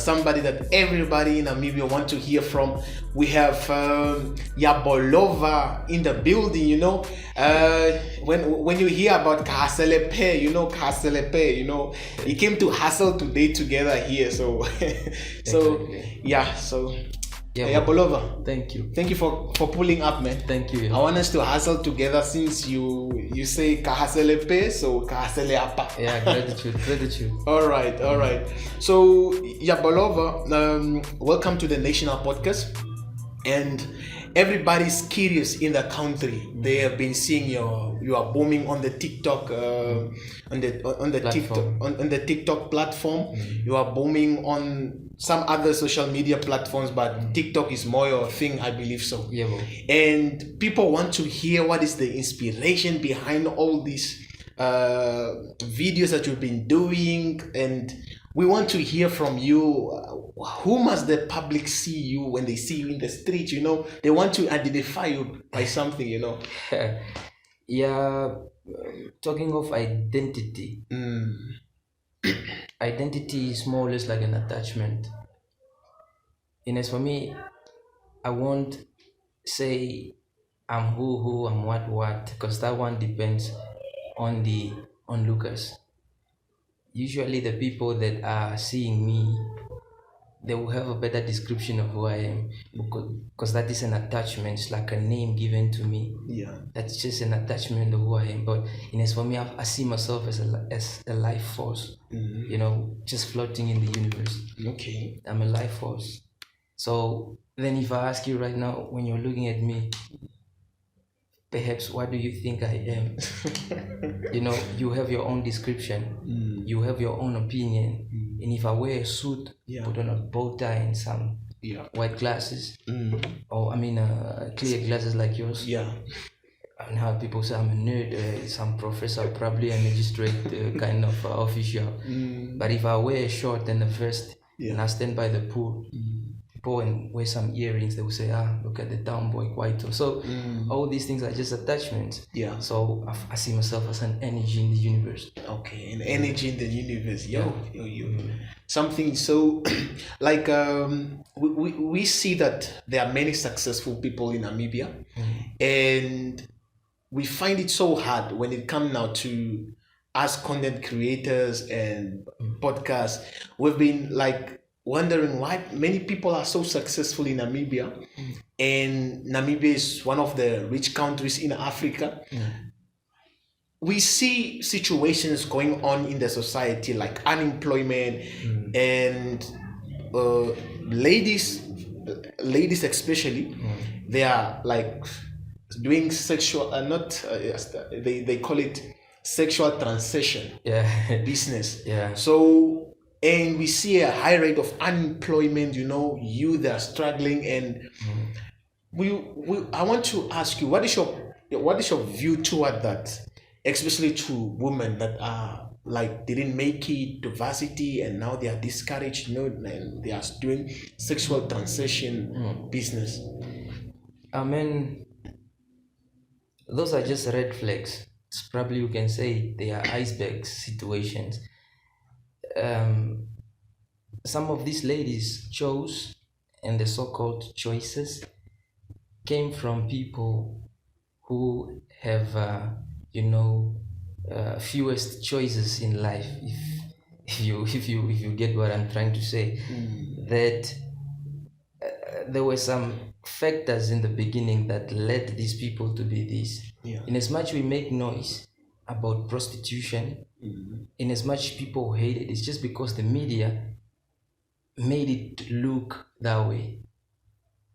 somebody that everybody in Namibia want to hear from. We have Yabollova in the building, you know. When you hear about Kahaselepe, you know, Kahaselepe, you know, he came to hustle today together here. So, Yabollova, thank you for pulling up, man. Thank you. I want us to hustle together since you say Kahaselepe, so Kahaseleapa. Yeah, gratitude. All right. So Yabollova, welcome to the National Podcast, and everybody's curious in the country. They have been seeing you are booming on the TikTok on the TikTok platform. You are booming on some other social media platforms, but TikTok is more your thing, I believe so. Yeah, and people want to hear what is the inspiration behind all these videos that you've been doing, and we want to hear from you. Who must the public see you when they see you in the street? You know, they want to identify you by something, you know. Yeah, talking of identity. Identity is more or less like an attachment. And as for me, I won't say I'm who, I'm what, because that one depends on the onlookers. Usually the people that are seeing me, they will have a better description of who I am, because that is an attachment. It's like a name given to me. Yeah, that's just an attachment of who I am. But as for me, I see myself as a life force. You know, just floating in the universe. Okay, I'm a life force. So then if I ask you right now, when you're looking at me, perhaps what do you think I am? You know, you have your own description. You have your own opinion. And if I wear a suit, put on a bow tie and some white glasses, or clear glasses like yours, and how people say I'm a nerd, some professor, probably a magistrate kind of official. But if I wear a short and a vest and I stand by the pool, and wear some earrings, they will say, look at the town boy Kwaito. So all these things are just attachments. So I see myself as an energy in the universe. Okay, an energy in the universe. Yo. Something so like we see that there are many successful people in Namibia, and we find it so hard when it comes now to us content creators and podcasts. We've been like wondering why many people are so successful in Namibia, and Namibia is one of the rich countries in Africa. We see situations going on in the society like unemployment and ladies especially, they are like doing sexual they call it sexual transition business. So, and we see a high rate of unemployment, you know, youth are struggling, and I want to ask you, what is your view toward that, especially to women that are like didn't make it to varsity and now they are discouraged, you know, and they are doing sexual transition business? I mean, those are just red flags. It's probably, you can say, they are iceberg situations. Some of these ladies chose, and the so-called choices came from people who have fewest choices in life, if you get what I'm trying to say. That there were some factors in the beginning that led these people to be this. In as much we make noise about prostitution, in as much people hate it, it's just because the media made it look that way.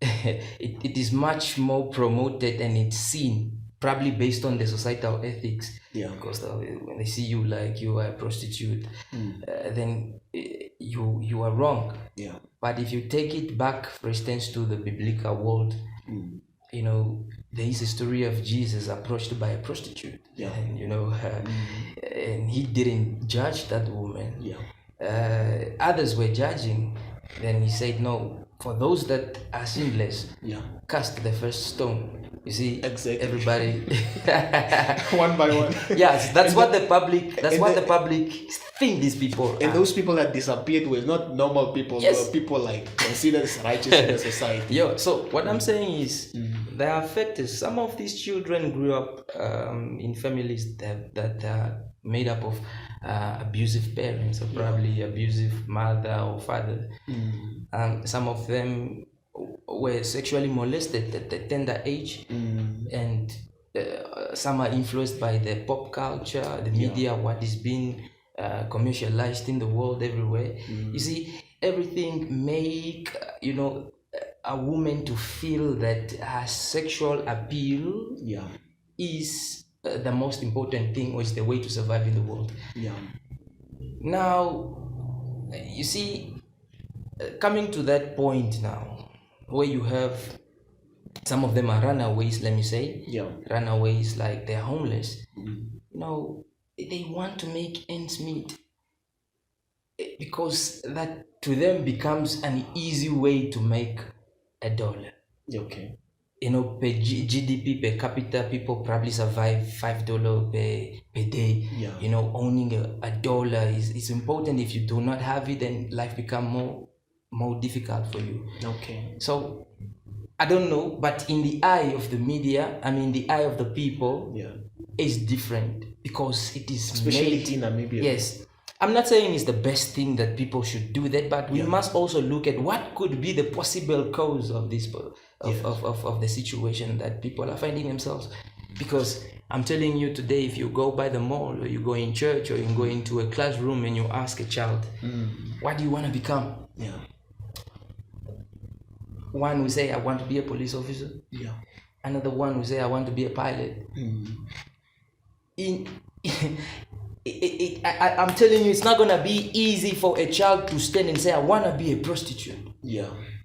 It is much more promoted and it's seen, probably based on the societal ethics. Because when they see you like you are a prostitute, then you are wrong. But if you take it back, for instance, to the biblical world, you know, there is a story of Jesus approached by a prostitute, and you know, and he didn't judge that woman. Others were judging. Then he said, no, for those that are sinless, cast the first stone. You see, exactly. Everybody one by one. Yes, that's what the public think these people and are. Those people that disappeared were not normal people. They were people like considered as righteous in the society. So what I'm saying is they are affected. Some of these children grew up in families that are made up of abusive parents, or probably abusive mother or father. Some of them were sexually molested at a tender age, and some are influenced by the pop culture, the media, what is being commercialized in the world everywhere. You see, everything make a woman to feel that her sexual appeal is the most important thing, or is the way to survive in the world. Now, you see, coming to that point now, where you have some of them are runaways, let me say. Runaways, like they're homeless. They want to make ends meet, because that to them becomes an easy way to make $1. Okay. Per GDP per capita, people probably survive $5 per day. Owning $1 is important. If you do not have it, then life become more difficult for you. Okay. So I don't know, but in the eye of the media, the eye of the people, is different, because it is especially in Namibia. Yes. I'm not saying it's the best thing that people should do that, but we must also look at what could be the possible cause of this of the situation that people are finding themselves. Because I'm telling you today, if you go by the mall, or you go in church, or you go into a classroom and you ask a child, what do you want to become? One will say, I want to be a police officer. Another one will say, I want to be a pilot. I'm telling you, it's not going to be easy for a child to stand and say, I want to be a prostitute.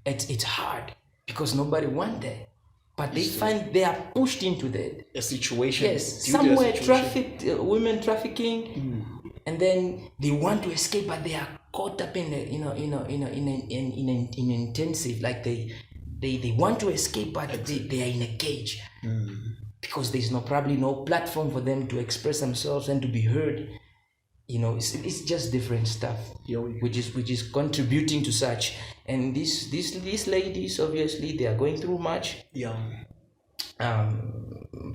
It's hard, because nobody wants that. But they find they are pushed into that. A situation. Yes, somewhere trafficked, women trafficking, and then they want to escape, but they are caught up in in intensive, like they want to escape, but they are in a cage, because there's probably no platform for them to express themselves and to be heard. It's just different stuff, which is contributing to such. And these ladies, obviously, they are going through much.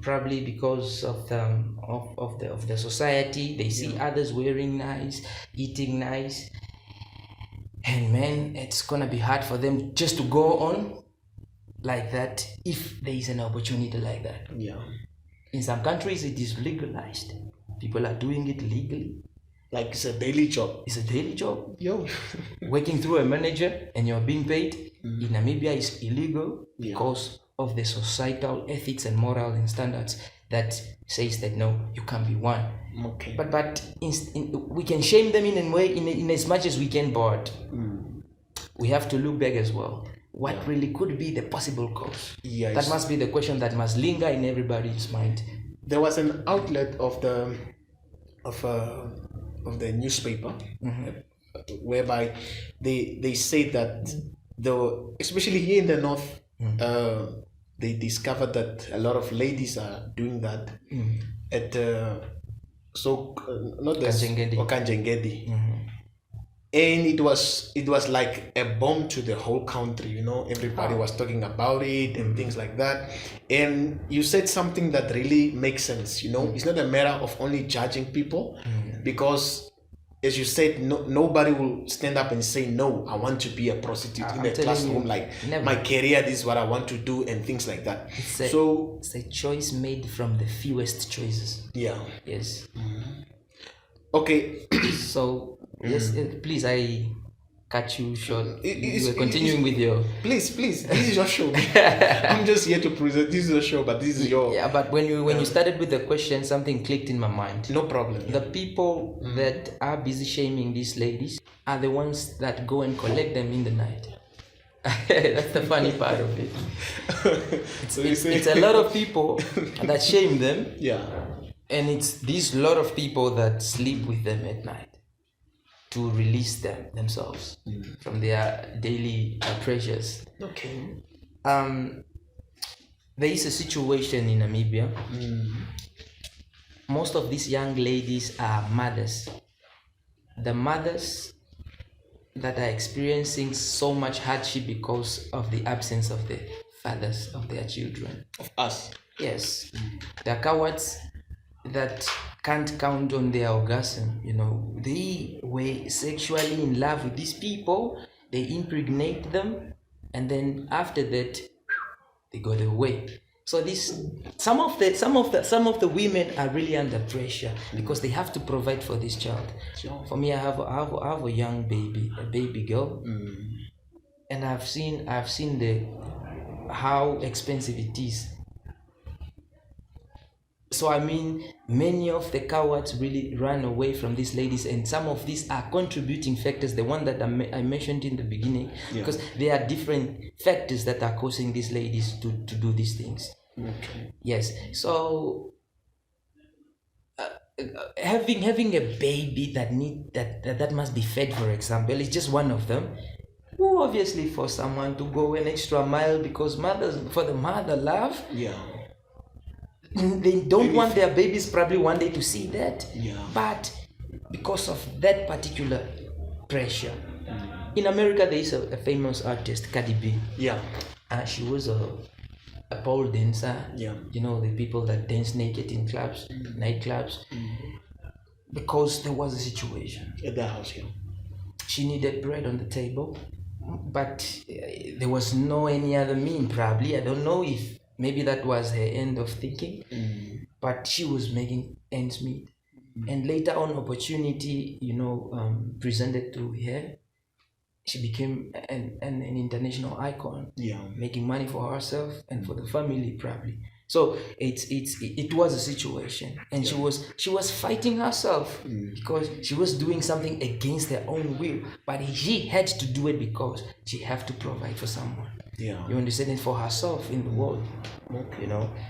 Probably because of the society. They see others wearing nice, eating nice, and man, it's gonna be hard for them just to go on like that if there is an opportunity like that. In some countries, it is legalized. People are doing it legally. Like it's a daily job. It's a daily job. Working through a manager and you're being paid. In Namibia, it's illegal because of the societal ethics and moral and standards that says that no, you can't be one. Okay. But we can shame them in a way, in as much as we can, but we have to look back as well. What really could be the possible cause? That must be the question that must linger in everybody's mind. There was an outlet of the newspaper, whereby they say that especially here in the north, they discovered that a lot of ladies are doing that at Kanjengedi. And it was like a bomb to the whole country, everybody was talking about it and things like that. And you said something that really makes sense, it's not a matter of only judging people, because as you said, nobody will stand up and say, no, I want to be a prostitute in a classroom, my career, this is what I want to do, and things like that. It's a choice made from the fewest choices. Yes. Okay. So, yes, please, I cut you short. You were continuing with your... Please, this is your show. I'm just here to present. This is your show, but this is your... Yeah, but when you started with the question, something clicked in my mind. No problem. The people that are busy shaming these ladies are the ones that go and collect them in the night. That's the funny part of it. It's a lot of people that shame them. And it's these lot of people that sleep with them at night. to release themselves from their daily pressures. Okay. There is a situation in Namibia. Most of these young ladies are mothers. The mothers that are experiencing so much hardship because of the absence of the fathers of their children. Of us. Yes. They're cowards that can't count on their orgasm. They were sexually in love with these people, they impregnate them, and then after that they got away. So some of the women are really under pressure because they have to provide for this child. Sure. For me, I have a young baby, a baby girl, and I've seen how expensive it is. So many of the cowards really run away from these ladies, and some of these are contributing factors, the one that I mentioned in the beginning, because there are different factors that are causing these ladies to do these things. Okay. Yes. So having a baby that must be fed, for example, is just one of them. Who obviously for someone to go an extra mile because for the mother love. Yeah. They don't want their babies probably one day to see that. Yeah. But because of that particular pressure. In America, there is a famous artist, Cardi B. Yeah. She was a pole dancer. Yeah. The people that dance naked in clubs, nightclubs. Because there was a situation. At the house, She needed bread on the table. But there was no any other mean probably. I don't know if maybe that was her end of thinking, but she was making ends meet. And later on, opportunity, presented to her. She became an international icon, making money for herself and for the family probably. So it was a situation, and she was fighting herself because she was doing something against her own will, but she had to do it because she had to provide for someone. Yeah. You understand it for herself in the world.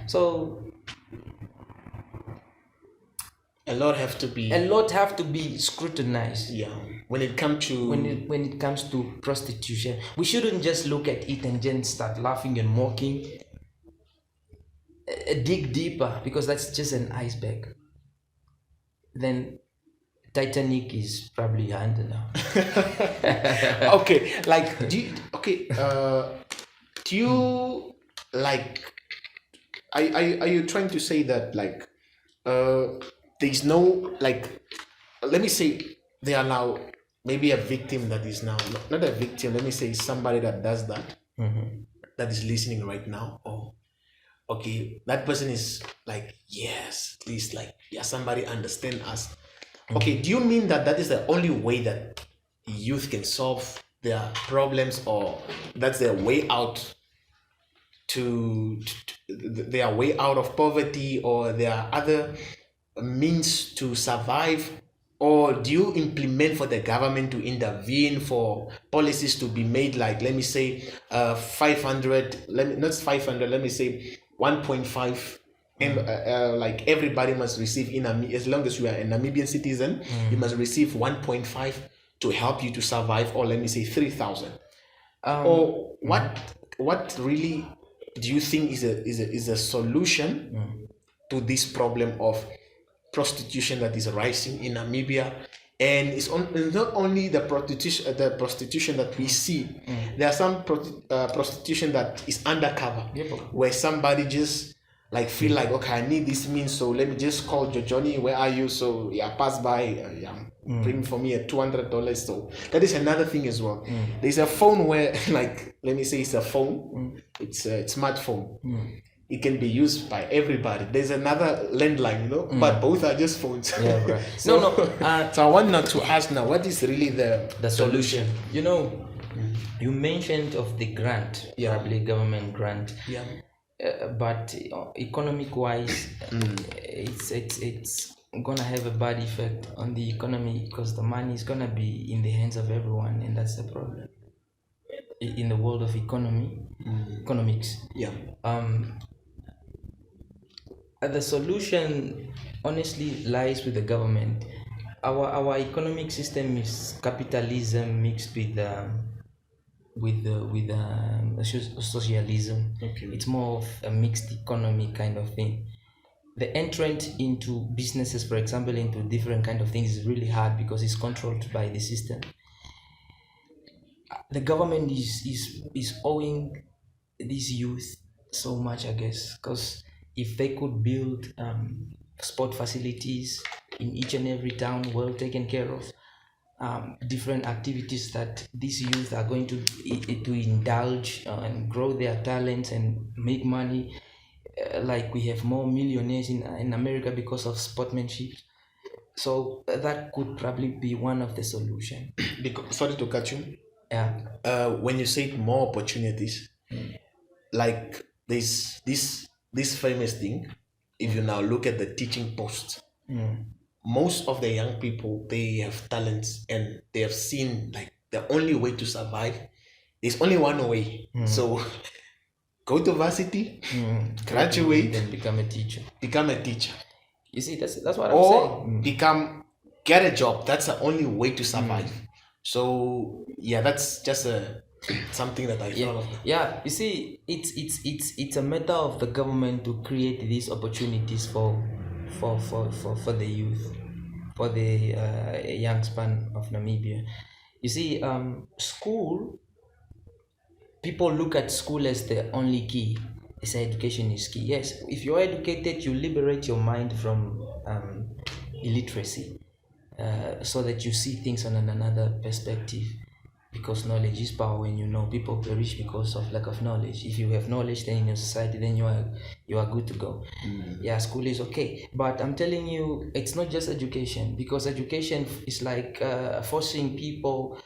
So a lot have to be scrutinized. Yeah. When it comes to prostitution, we shouldn't just look at it and then start laughing and mocking. Dig deeper, because that's just an iceberg. Then Titanic is probably under now. Okay, like do you like? Are you trying to say that like there's no like? Let me say they are now maybe a victim that is now not a victim. Let me say somebody that does that, that is listening right now. Okay, that person is like, yes, at least like, yeah, somebody understand us. Okay, do you mean that is the only way that youth can solve their problems, or that's their way out to their way out of poverty, or there are other means to survive? Or do you implement for the government to intervene, for policies to be made, like, let me say 500, not 500, let me say 1.5, and like everybody must receive as long as you are a Namibian citizen, you must receive 1.5 to help you to survive, or let me say 3,000. Or what really do you think is a solution to this problem of prostitution that is rising in Namibia? And it's not only the prostitution that we see. There are some prostitution that is undercover, where somebody just like feel like, okay, I need this means, so let me just call Johnny, where are you? So pass by, bring for me a $200. So that is another thing as well. There's a phone where, like, let me say it's a phone, it's a smartphone. It can be used by everybody. There's another landline, but both are just phones. Yeah, right. So I want not to ask now, what is really the solution? You mentioned of the grant, probably government grant. Yeah. But economic wise, it's gonna have a bad effect on the economy, because the money is gonna be in the hands of everyone, and that's the problem in the world of economics. Yeah. The solution honestly lies with the government. our economic system is capitalism mixed with socialism. Okay. It's more of a mixed economy kind of thing. The entrance into businesses, for example, into different kind of things is really hard because it's controlled by the system. The government is owing these youth so much, I guess, because if they could build sport facilities in each and every town, well taken care of, different activities that these youth are going to indulge and grow their talents and make money. Like we have more millionaires in America because of sportsmanship. So that could probably be one of the solutions. Sorry to cut you. Yeah. When you say more opportunities, like this famous thing, if you now look at the teaching posts, most of the young people, they have talents and they have seen like the only way to survive is only one way. So go to varsity, graduate, then become a teacher. You see, that's what I'm saying. Or get a job. That's the only way to survive. So yeah, that's just something that I thought of. Yeah, you see, it's a matter of the government to create these opportunities for the youth, for the young span of Namibia. You see, school, people look at school as the only key. They say education is key. Yes, if you're educated, you liberate your mind from illiteracy, so that you see things on another perspective. Because knowledge is power. When you know, people perish because of lack of knowledge. If you have knowledge, then in your society, then you are good to go. Yeah, school is okay, but I'm telling you, it's not just education, because education is like forcing people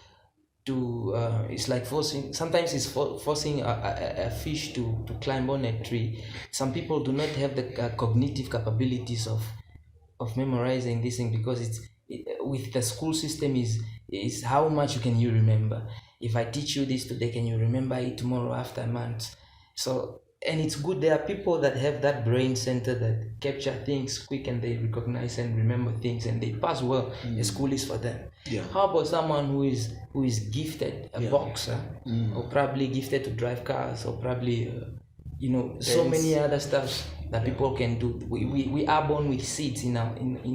to. It's like forcing. Sometimes it's forcing a fish to climb on a tree. Some people do not have the cognitive capabilities of memorizing this thing, because with the school system is how much can you remember. If I teach you this today, can you remember it tomorrow after a month? So, and it's good, there are people that have that brain center that capture things quick and they recognize and remember things and they pass well. The school is for them. Yeah. How about someone who is gifted, a boxer, or probably gifted to drive cars, or probably so many other stuff that people can do. We are born with seeds in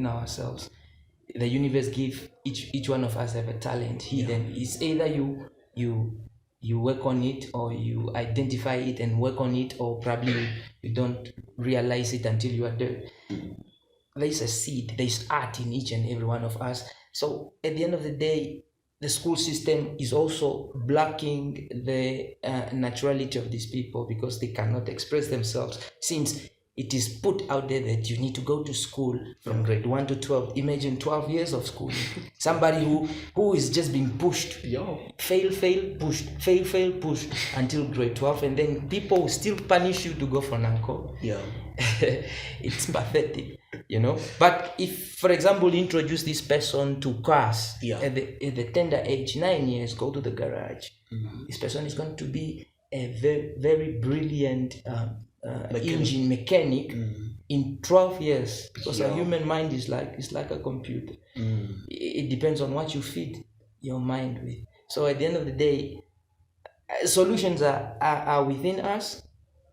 ourselves. The universe give each one of us have a talent hidden. It's either you work on it, or you identify it and work on it, or probably you don't realize it until you are dead. There's a seed, there's art in each and every one of us. So at the end of the day, the school system is also blocking the naturality of these people, because they cannot express themselves, since it is put out there that you need to go to school from grade 1 to 12. Imagine 12 years of school. Somebody who is just being pushed. Fail, pushed until grade 12, and then people will still punish you to go for Nanko. Yeah. It's pathetic, But if, for example, introduce this person to cars at the tender age, 9 years, go to the garage. This person is going to be a very, very brilliant engine mechanic in 12 years, because a human mind is like a computer. It depends on what you feed your mind with. So at the end of the day, solutions are within us,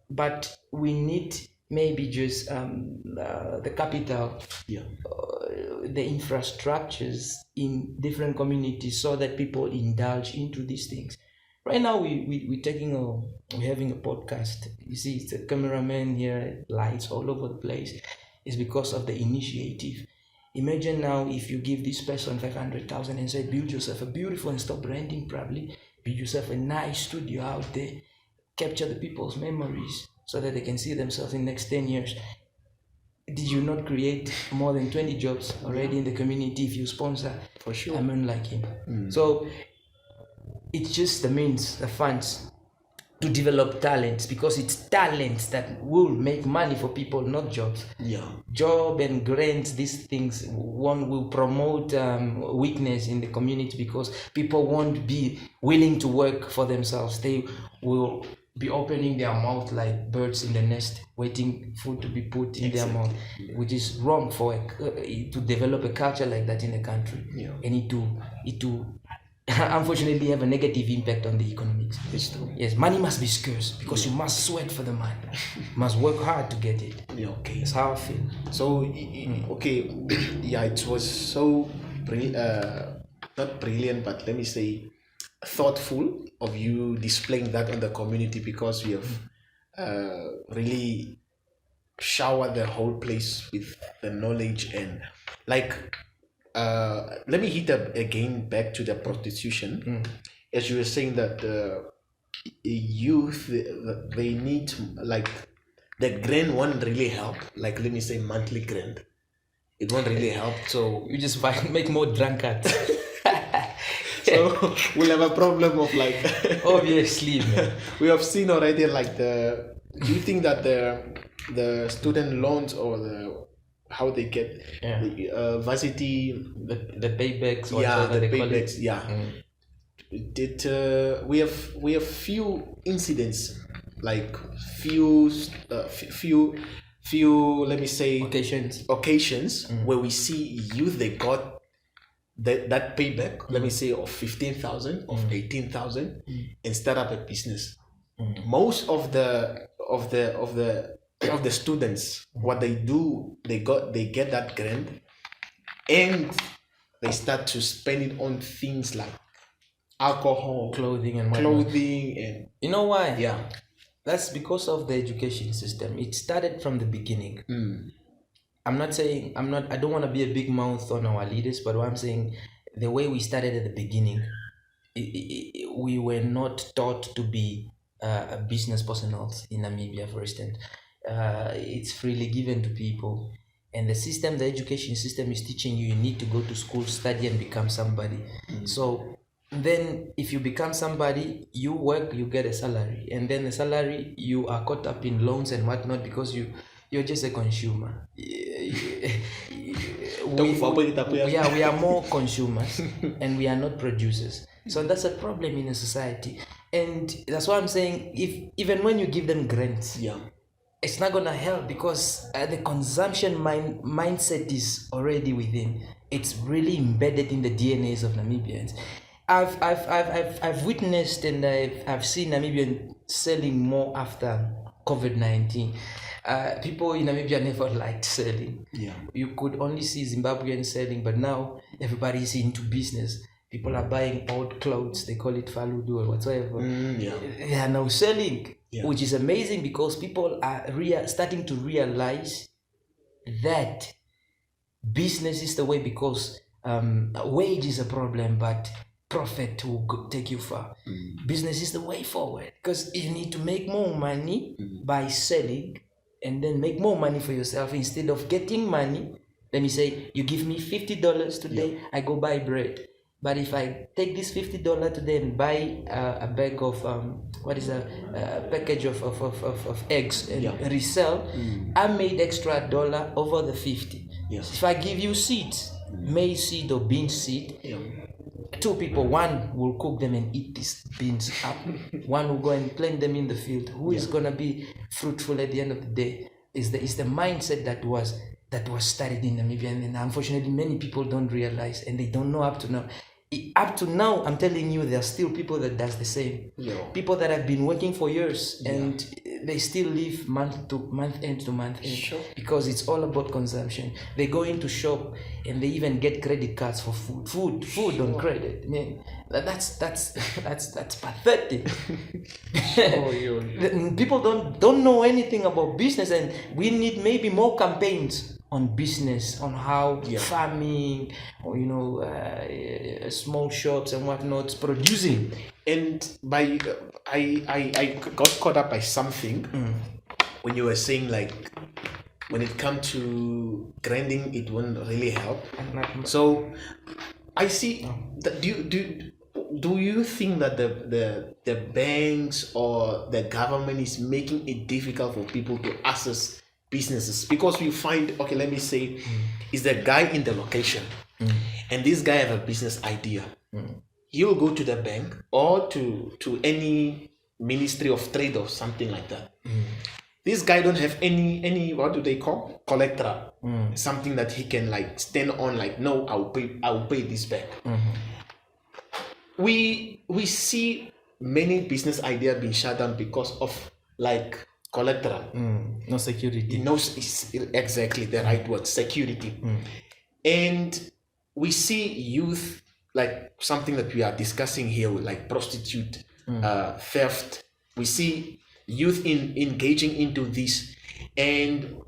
but we need maybe just the capital, the infrastructures in different communities, so that people indulge into these things. Right now, we're having a podcast. You see, it's a cameraman here, lights all over the place. It's because of the initiative. Imagine now if you give this person 500,000 and say, build yourself a beautiful, and stop renting probably, build yourself a nice studio out there, capture the people's memories so that they can see themselves in the next 10 years. Did you not create more than 20 jobs already in the community if you sponsor? For sure. A man like him. So, it's just the means, the funds. to develop talents, because it's talents that will make money for people, not jobs. Job and grants, these things, one will promote weakness in the community, because people won't be willing to work for themselves. They will be opening their mouth like birds in the nest, waiting food to be put in their mouth, which is wrong for to develop a culture like that in a country. And it to unfortunately have a negative impact on the economics. It's true. Yes, money must be scarce, because you must sweat for the money. You must work hard to get it. Okay. That's how I feel. So okay, it was so not brilliant, but let me say thoughtful of you displaying that on the community, because we have really showered the whole place with the knowledge. And like let me hit up again back to the prostitution. As you were saying that youth, they need like the grant won't really help, like let me say monthly grant, it won't really help. So You just make more drunkards. so we'll have a problem of like Obviously, man. we have seen already like do you think that the student loans or how they get the varsity, the paybacks, the whatever they call it. Did we have few incidents, like few let me say occasions where we see youth, they got that payback, let me say of 15,000 of 18,000 and start up a business. Most of the students, what they do, they get that grant and they start to spend it on things like alcohol, clothing and you know why? That's because of the education system. It started from the beginning. I don't want to be a big mouth on our leaders, but what I'm saying, the way we started at the beginning, we were not taught to be business personnel in Namibia, for instance. It's freely given to people, and the education system is teaching you need to go to school, study, and become somebody. So then if you become somebody, you work, you get a salary, and then the salary, you are caught up in loans and whatnot, because you're just a consumer. We are more consumers and we are not producers. So that's a problem in a society, and that's why I'm saying, even when you give them grants, it's not gonna help, because the consumption mindset is already within. It's really embedded in the DNAs of Namibians. I've witnessed and I've seen Namibians selling more after COVID-19. People in Namibia never liked selling. You could only see Zimbabweans selling, but now everybody is into business. People are buying old clothes, they call it faludu or whatsoever. They are now selling, which is amazing, because people are starting to realize that business is the way, because wage is a problem, but profit will take you far. Business is the way forward, because you need to make more money by selling, and then make more money for yourself instead of getting money. Let me say you give me $50 today, I go buy bread. But if I take this $50 today and buy a bag of a package of eggs and resell, I made extra $1 over the 50. If I give you seeds, maize seed or bean seed, two people, one will cook them and eat these beans up. One will go and plant them in the field. Who is gonna be fruitful at the end of the day? Is the mindset that was studied in Namibia, and unfortunately many people don't realize, and they don't know up to now. Up to now, I'm telling you, there are still people that does the same. People that have been working for years and they still live month end to month end, because it's all about consumption. They go into shop and they even get credit cards for food on credit. Man, that's pathetic. People don't know anything about business, and we need maybe more campaigns on business, on how farming, or small shops and whatnot producing. And I got caught up by something when you were saying, like, when it comes to grinding, it won't really help. So I see that do you think that the banks or the government is making it difficult for people to access businesses? Because you find, okay, let me say, is the guy in the location, and this guy have a business idea. He'll go to the bank or to any Ministry of Trade or something like that. This guy don't have any what do they call, collateral, something that he can like stand on, like, no, I'll pay this back. We see many business ideas being shut down because of like collateral, no security. No, it's exactly the right word, security. And we see youth, like something that we are discussing here, like prostitute, theft. We see youth engaging into this. And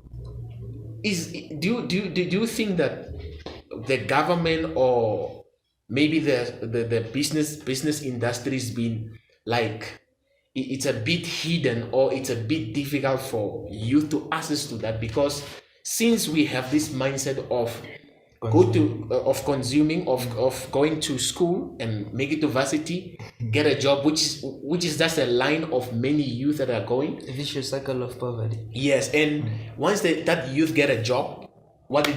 do you think that the government or maybe the business industry has been like, it's a bit hidden, or it's a bit difficult for youth to access to that? Because since we have this mindset of consuming, of going to school and make it to varsity, get a job, which is just a line of many youth that are going. A vicious cycle of poverty. Yes, and once that youth get a job, what do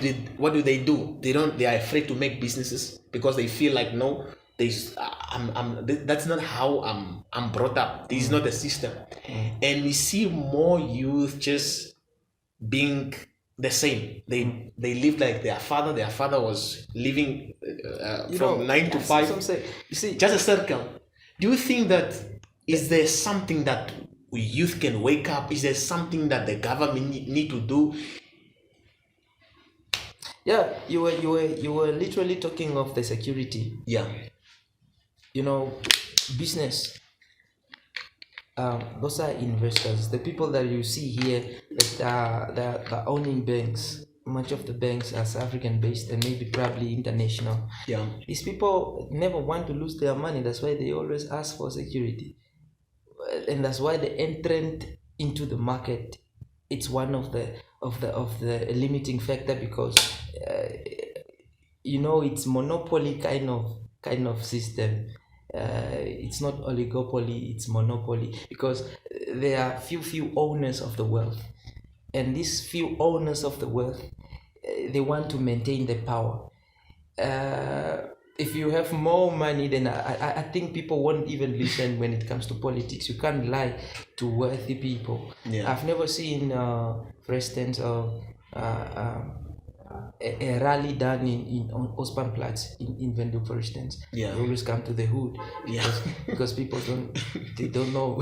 they do? They are afraid to make businesses because they feel like, no, that's not how I'm brought up. This is not the system. And we see more youth just being the same. They live like their father. Their father was living from 9 to 5. You see, just a circle. Do you think that is there something that youth can wake up? Is there something that the government need to do? Yeah, you were literally talking of the security. Yeah. Business. Those are investors. The people that you see here that are owning banks. Much of the banks are South African based and maybe probably international. Yeah. These people never want to lose their money. That's why they always ask for security, and that's why the entrant into the market, it's one of the limiting factor, because it's monopoly kind of system. It's not oligopoly, it's monopoly, because there are few owners of the wealth, and these few owners of the wealth, they want to maintain the power. If you have more money, then I think people won't even listen when it comes to politics. You can't lie to wealthy people. Yeah. I've never seen, for instance, a rally done on Ospanplatz in Windhoek, for instance. Yeah. They always come to the hood, because people don't know.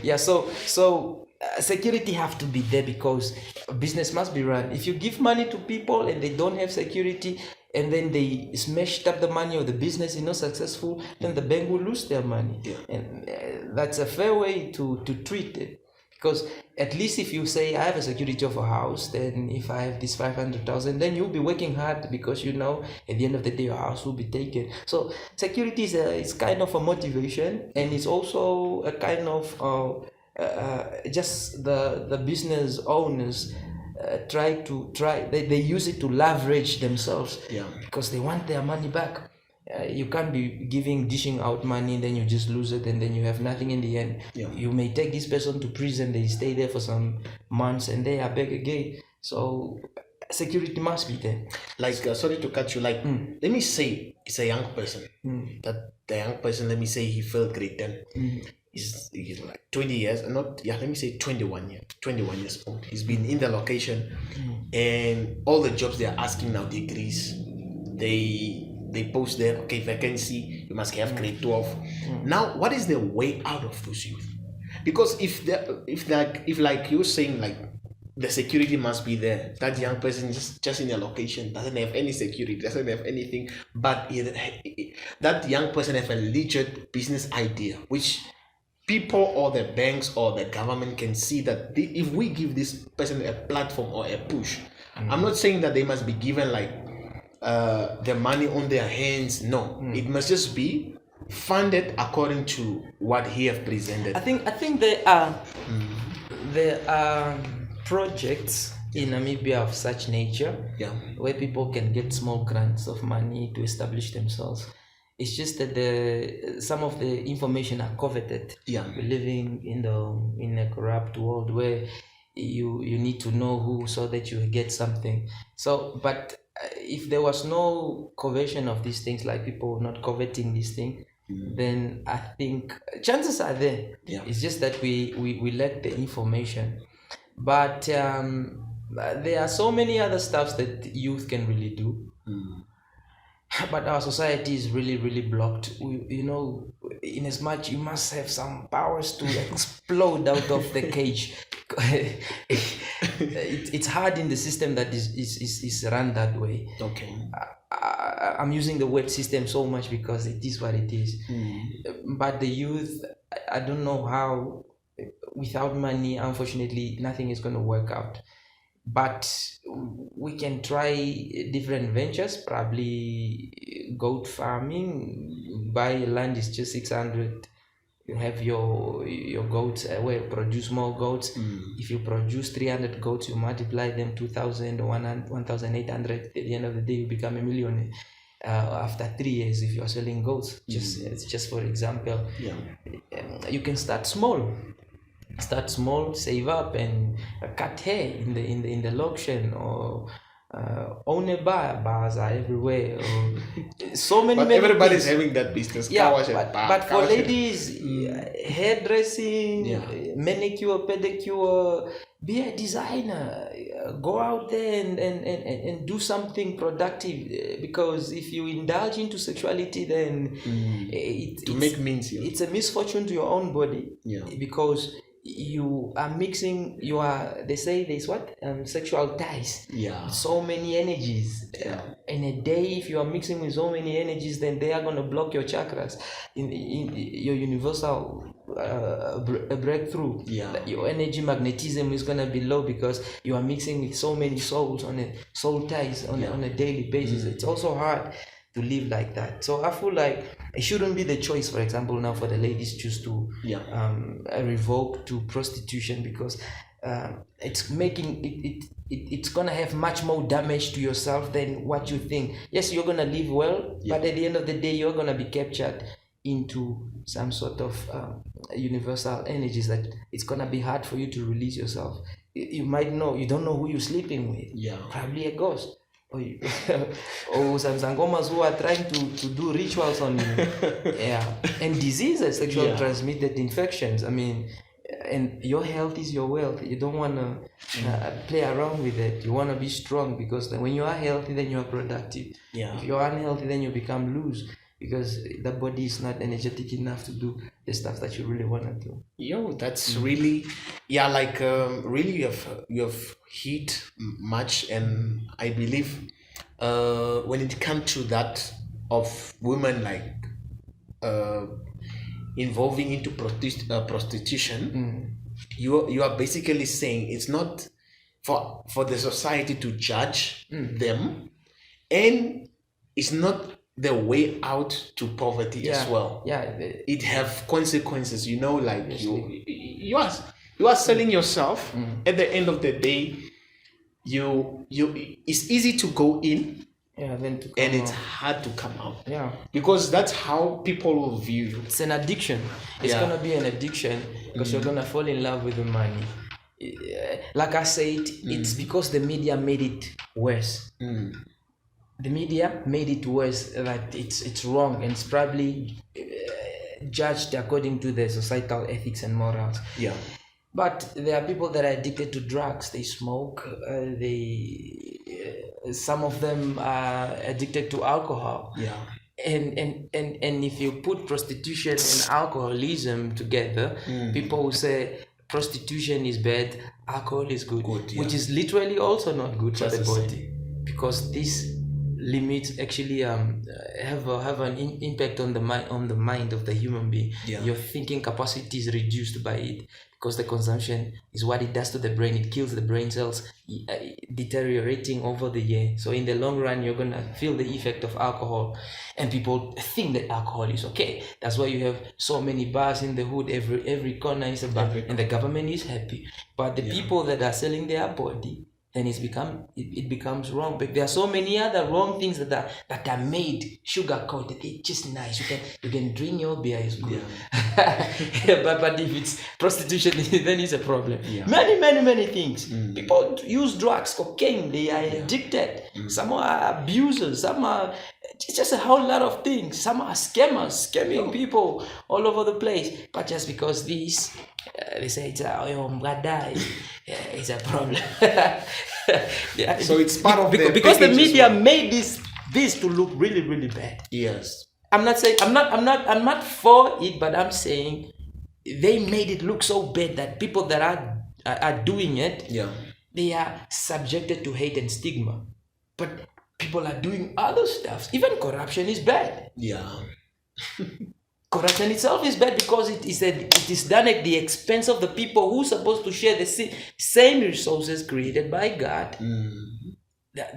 Yeah. So security have to be there, because business must be run. If you give money to people and they don't have security, and then they smashed up the money, or the business is not successful, then the bank will lose their money. Yeah. And that's a fair way to treat it. Because at least if you say, I have a security of a house, then if I have this 500,000, then you'll be working hard, because at the end of the day your house will be taken. So security is kind of a motivation, and it's also a kind of just the business owners they use it to leverage themselves, because they want their money back. You can't be dishing out money, then you just lose it, and then you have nothing in the end. You may take this person to prison, they stay there for some months, and they are back again. So security must be there. Like, sorry to cut you, like, let me say it's a young person. That the young person, let me say he failed grade 10. He's like 20 years, let me say 21 years old. He's been in the location, and all the jobs they are asking now, degrees, they post there, okay, vacancy, you must have grade 12. Now, what is the way out of those youth? Because if like you're saying, like, the security must be there, that young person just in a location doesn't have any security, doesn't have anything, but that young person has a legit business idea, which people or the banks or the government can see that if we give this person a platform or a push, I'm not saying that they must be given like the money on their hands. No, it must just be funded according to what he have presented. I think there are projects in Namibia of such nature, where people can get small grants of money to establish themselves. It's just that some of the information are coveted. We're living in a corrupt world where you need to know who so that you get something. So, but if there was no covetion of these things, like people not coveting these things, then I think chances are there. It's just that we lack the information. But there are so many other stuffs that youth can really do. But our society is really, really blocked. In as much you must have some powers to explode out of the cage. It's hard in the system that is run that way. Okay. I'm using the word system so much because it is what it is. But the youth, I don't know how. Without money, unfortunately, nothing is going to work out. But we can try different ventures, probably goat farming. Buy land is just 600. You have your goats, produce more goats. If you produce 300 goats, you multiply them 2,000 or 1,800. At the end of the day, you become a millionaire. After 3 years, if you are selling goats, just for example, you can start small. Save up and cut hair in the auction, or own a bar. Bars are everywhere. So many. But everybody's having that business. But for ladies, hairdressing, manicure, pedicure, be a designer. Go out there and do something productive. Because if you indulge into sexuality, then it's a misfortune to your own body. Because you are mixing they say there's sexual ties, so many energies in a day. If you are mixing with so many energies, then they are going to block your chakras in your universal breakthrough. Your energy magnetism is going to be low because you are mixing with so many souls on a soul ties on a daily basis. It's also hard to live like that. So I feel like it shouldn't be the choice, for example, now for the ladies choose to revoke to prostitution, because it's making it's gonna have much more damage to yourself than what you think. Yes, you're gonna live well, but at the end of the day, you're gonna be captured into some sort of universal energies that it's gonna be hard for you to release yourself. You don't know who you're sleeping with. Probably a ghost. Or some sangomas who are trying to do rituals on you. And diseases, sexual transmitted infections. I mean, and your health is your wealth. You don't want to play around with it. You want to be strong, because when you are healthy, then you are productive. If you are unhealthy, then you become loose, because the body is not energetic enough to do the stuff that you really want to do. That's really, really you have hit much. And I believe when it comes to that of women involving into prostitution, you are basically saying it's not for the society to judge them, and it's not the way out to poverty as well. It have consequences, you are selling yourself. At the end of the day, it's easy to go in, then to come and it's out. hard to come out. Because that's how people will view you. It's an addiction. It's gonna be an addiction, because you're gonna fall in love with the money. Like I said, it's because the media made it worse. The media made it worse, that it's wrong, and it's probably judged according to the societal ethics and morals. But there are people that are addicted to drugs. They smoke. Some of them are addicted to alcohol. And if you put prostitution and alcoholism together, people will say prostitution is bad, alcohol is good, which is literally also not good for the body, because this limits actually have an impact on the mind of the human being. Your thinking capacity is reduced by it, because the consumption is what it does to the brain. It kills the brain cells, deteriorating over the year. So in the long run, you're gonna feel the effect of alcohol, and people think that alcohol is okay. That's why you have so many bars in the hood. Every corner is a bar, and the government is happy. But the people that are selling their body then it becomes wrong. But there are so many other wrong things that are made sugar coated. It's just nice. You can drink your beer, it's good. but if it's prostitution, then it's a problem. Many things. People use drugs, cocaine, they are addicted. Some are abusers, some are just a whole lot of things. Some are scammers, scamming people all over the place. But just because they say it's a problem. So it's part of because the media made this to look really, really bad. Yes. I'm not saying I'm not for it, but I'm saying they made it look so bad that people that are doing it, they are subjected to hate and stigma. But people are doing other stuff. Even corruption is bad. Corruption itself is bad because it is done at the expense of the people who are supposed to share the same resources created by God.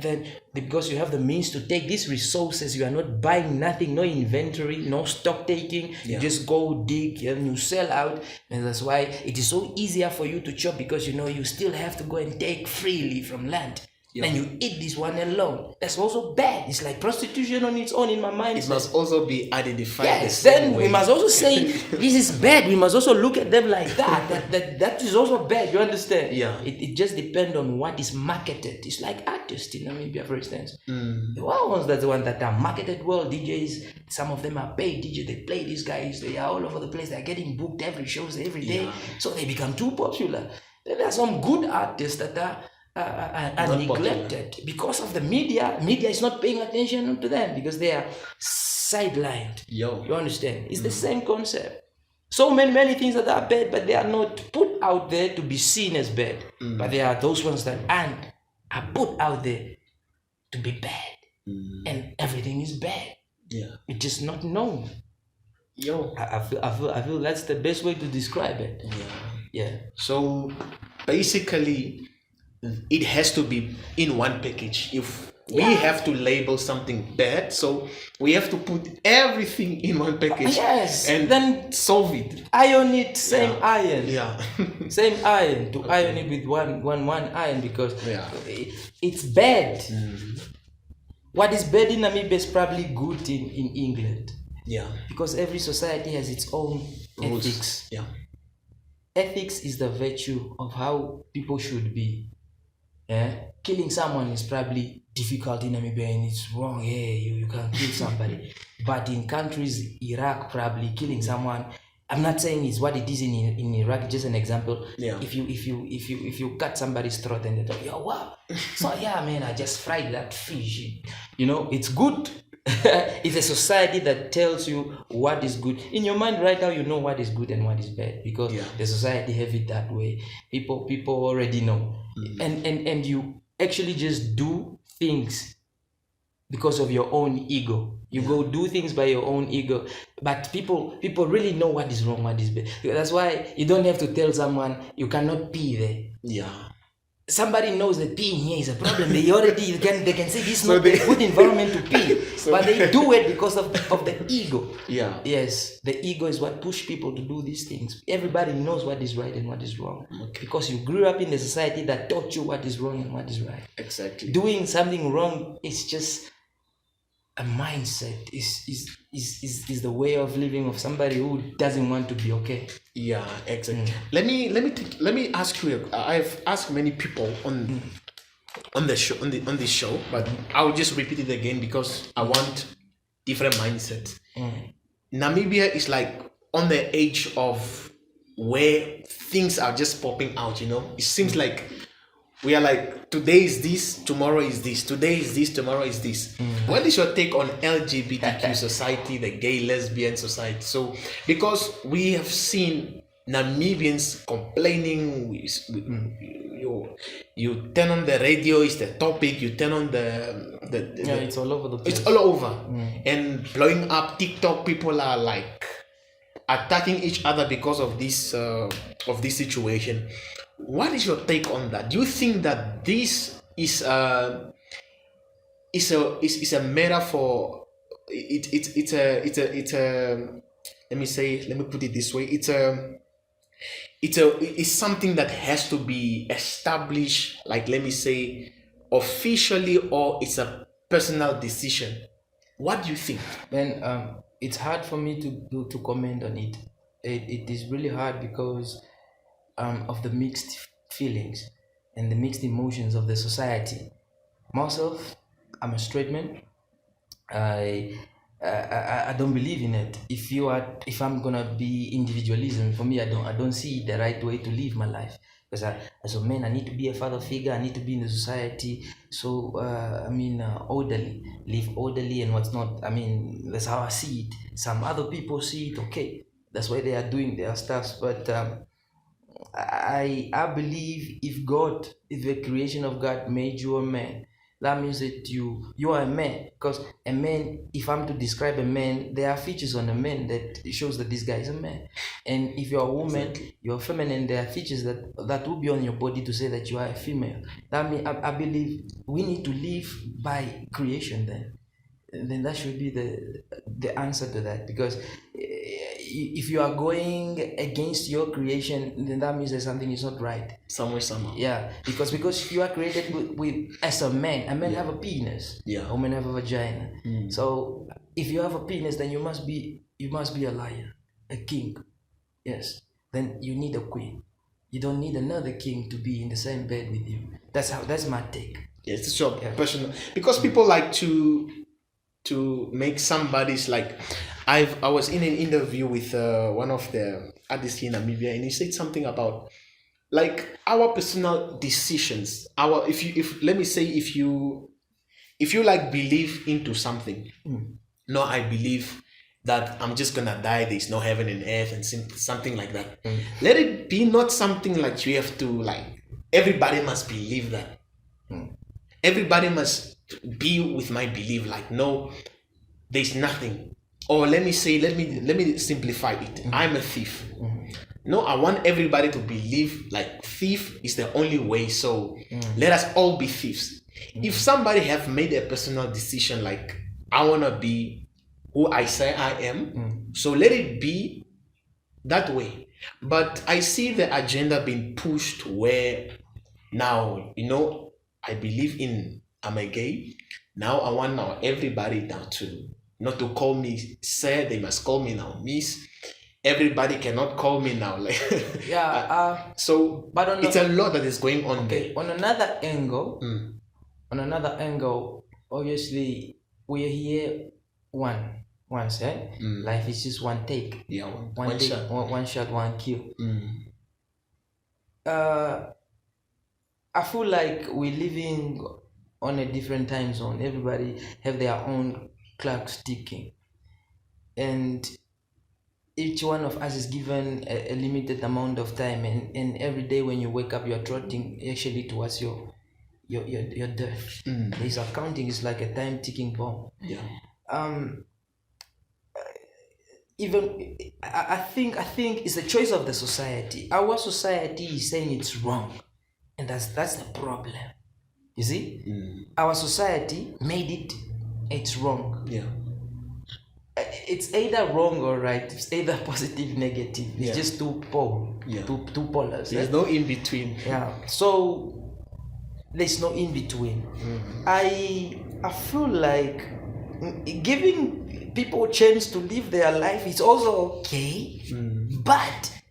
Then, because you have the means to take these resources, you are not buying nothing, no inventory, no stock taking. You just go dig and you sell out, and that's why it is so easier for you to chop, because you still have to go and take freely from land. And you eat this one alone. That's also bad. It's like prostitution on its own in my mind. It must also be identified. Yes, then we must also say this is bad. We must also look at them like that. That is also bad. You understand? It just depends on what is marketed. It's like artists in Namibia, for instance. The ones that are marketed well, DJs. Some of them are paid DJs. They play these guys. They are all over the place. They are getting booked every shows every day. So they become too popular. Then there are some good artists that are neglected because of the media. Media is not paying attention to them because they are sidelined. You understand? It's the same concept. So many things that are bad, but they are not put out there to be seen as bad. But there are those ones that are put out there to be bad, and everything is bad. It's just not known. I feel that's the best way to describe it. So basically, it has to be in one package. If we have to label something bad, so we have to put everything in one package. And then solve it. Iron it, same iron. Same iron, to iron it with one iron, because it's bad. What is bad in Namibia is probably good in England. Because every society has its own rules. Ethics. Ethics is the virtue of how people should be. Killing someone is probably difficult in Namibia and it's wrong. You can't kill somebody. But in countries, Iraq, probably killing someone, I'm not saying it's what it is in Iraq, just an example. If you cut somebody's throat and they talk, wow. So man, I just fried that fish. It's good. It's a society that tells you what is good. In your mind right now, you know what is good and what is bad, because the society have it that way. People already know. And you actually just do things because of your own ego. You go do things by your own ego. But people really know what is wrong, what is bad. That's why you don't have to tell someone you cannot pee there. Somebody knows that peeing here is a problem. They can say this is not a good environment to pee. But they do it because of the ego. Yes, the ego is what pushes people to do these things. Everybody knows what is right and what is wrong. Because you grew up in a society that taught you what is wrong and what is right. Exactly. Doing something wrong is just a mindset. Is the way of living of somebody who doesn't want to be okay. Exactly. Let me ask you. I've asked many people on the show on this show, but I'll just repeat it again because I want different mindsets. Namibia is like on the edge of where things are just popping out. It seems like we are like, today is this, tomorrow is this, today is this, tomorrow is this. What is your take on LGBTQ society, the gay lesbian society? So, because we have seen Namibians complaining, you turn on the radio, it's the topic, you turn on it's all over the place. It's all over. And blowing up TikTok, people are like attacking each other because of this situation. What is your take on that? Do you think that this is a matter for it's a let me put it this way, it's it's something that has to be established, like, let me say, officially, or it's a personal decision? What do you think? Then it's hard for me to comment on it. It is really hard because of the mixed feelings and the mixed emotions of the society. Myself, I'm a straight man. I don't believe in it. If I'm gonna be individualism, for me, I don't see the right way to live my life. Because as a man, I need to be a father figure. I need to be in the society. So orderly, live orderly, and what's not. I mean, that's how I see it. Some other people see it. Okay, that's why they are doing their stuff. But I believe if the creation of God made you a man, that means that you are a man. Because a man, if I'm to describe a man, there are features on a man that shows that this guy is a man. And if you're a woman, you're feminine, there are features that will be on your body to say that you are a female. That means I believe we need to live by creation then. And then that should be the answer to that. Because if you are going against your creation, then that means that something is not right. Somehow. Yeah, because you are created with as a man. A man have a penis. Yeah. A woman have a vagina. So if you have a penis, then you must be a lion, a king. Yes. Then you need a queen. You don't need another king to be in the same bed with you. That's my take. Yes, it's your personal, because people like to make somebody's, like, I was in an interview with one of the artists in Namibia, and he said something about, like, our personal decisions, if you like believe into something. No, I believe that I'm just gonna die, there's no heaven and earth, and something like that. Let it be not something like you have to, like, everybody must believe that. Everybody must be with my belief, like, no, there's nothing. Or let me simplify it. I'm a thief. No, I want everybody to believe like thief is the only way. So let us all be thieves. If somebody have made a personal decision, like, I want to be who I say I am, so let it be that way. But I see the agenda being pushed where now, I believe I'm a gay. Now I want everybody now not to call me sir, they must call me now miss. Everybody cannot call me now, like so. But it's a lot that is going on there. On another angle, obviously we are here once. Life is just one take. Yeah, one take, shot. One shot, one kill. I feel like we're living on a different time zone. Everybody have their own clocks ticking, and each one of us is given a limited amount of time, and every day when you wake up, you're trotting actually towards your death. This accounting is like a time ticking bomb. Yeah. Even I think it's a choice of the society. Our society is saying it's wrong, and that's the problem. You see, our society made it's wrong. Yeah. It's either wrong or right. It's either positive, negative. It's just two poles. Yeah. Two polars. There's no in between. Yeah. So there's no in between. I feel like giving people a chance to live their life is also okay, but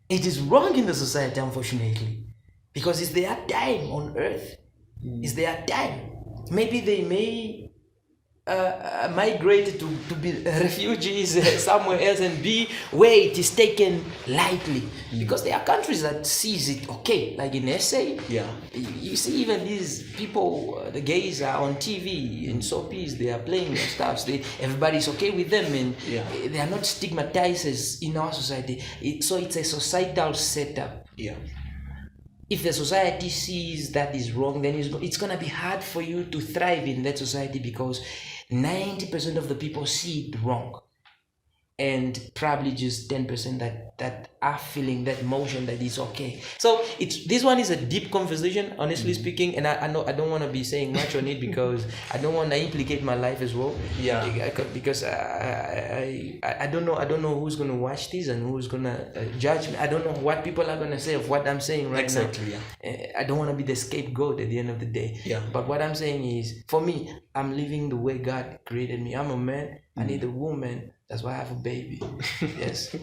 it is wrong in the society, unfortunately, because it's their time on earth. It's their time. Maybe they may migrate to be refugees somewhere else and be where it is taken lightly, because there are countries that sees it okay, like in SA. You see even these people, the gays are on TV and soapies, they are playing their stuff, everybody's okay with them, and they are not stigmatized as in our society. So it's a societal setup. If the society sees that is wrong, then it's gonna be hard for you to thrive in that society, because 90% of the people see it wrong. and probably just 10% that are feeling that motion that is okay. So this one is a deep conversation, honestly speaking, and I know I don't want to be saying much on it because I don't want to implicate my life as well. Yeah. Because I don't know who's gonna watch this and who's gonna judge me. I don't know what people are gonna say of what I'm saying right now. Exactly. Yeah. I don't want to be the scapegoat at the end of the day. Yeah. But what I'm saying is, for me, I'm living the way God created me. I'm a man. I need a woman. That's why I have a baby. Yes.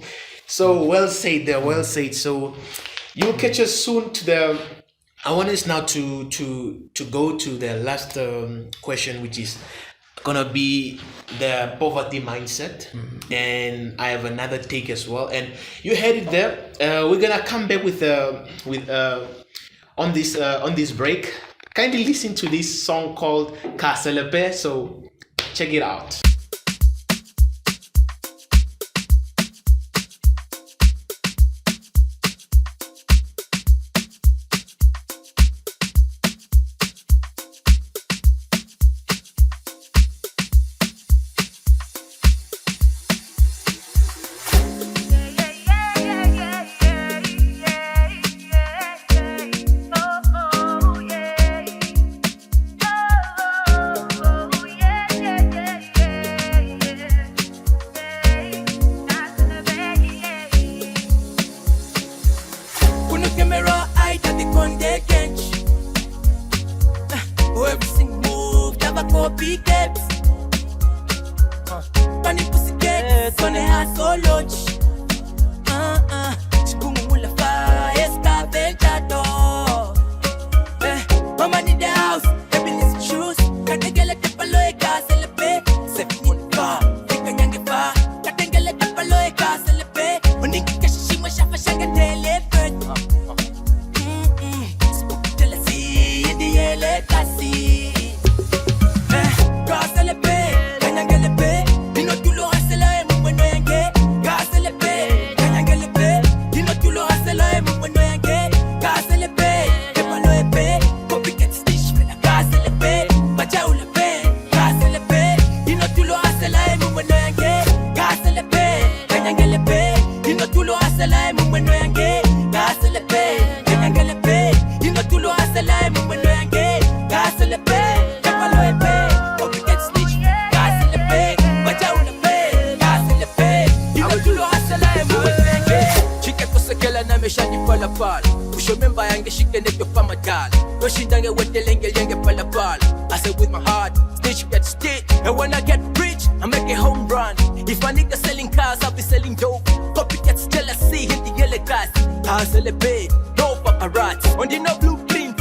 So well said there. Well said. So you'll catch us soon to the. I want us now to go to the last question, which is gonna be the poverty mindset, and I have another take as well. And you heard it there. We're gonna come back with on this break. Kindly listen to this song called Kaselepe. So check it out. I say with my heart, stitch get stitch. And when I get rich, I make a home run. If a nigga selling cars, I'll be selling dope. Copycats jealousy, hit the yellow cars. I celebrate, no paparazzi. On the no blueprint,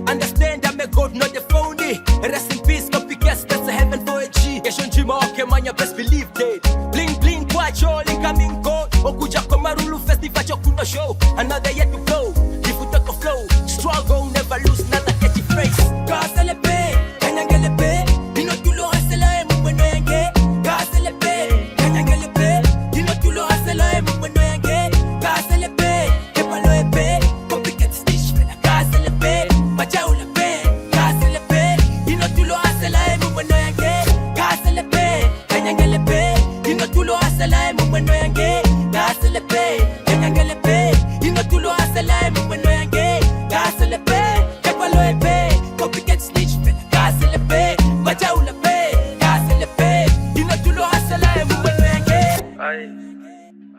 understand I'm a god, not a phony. Rest in peace, copycats, that's a heaven for a G. Yeshon Jima, okay, man, you best believe that. Bling, bling, quite all incoming gold. Okuja Komarulu Festival, Chokuno show. Another year to blow. If we talk of flow, struggle, never lose, not a catchy phrase. God celebrate, can I get a pay? You know, you know, I say, I'm when I get. God celebrate, can I get a pay? You know, you know, I say, I'm when I get. God celebrate, keep a low pay. Copycat stitch, God celebrate, but I will pay. God celebrate, you know, you know, I say, I'm when I get. God celebrate, can I get a pay? You know, you know, I say, I'm when I get. God celebrate, can I get a pay? You know, you know, I say, I'm when I get. God celebrate, keep a low pay. Copycat snitch, God celebrate, but I will pay. God celebrate, you know, you know, I say, I'm when I get.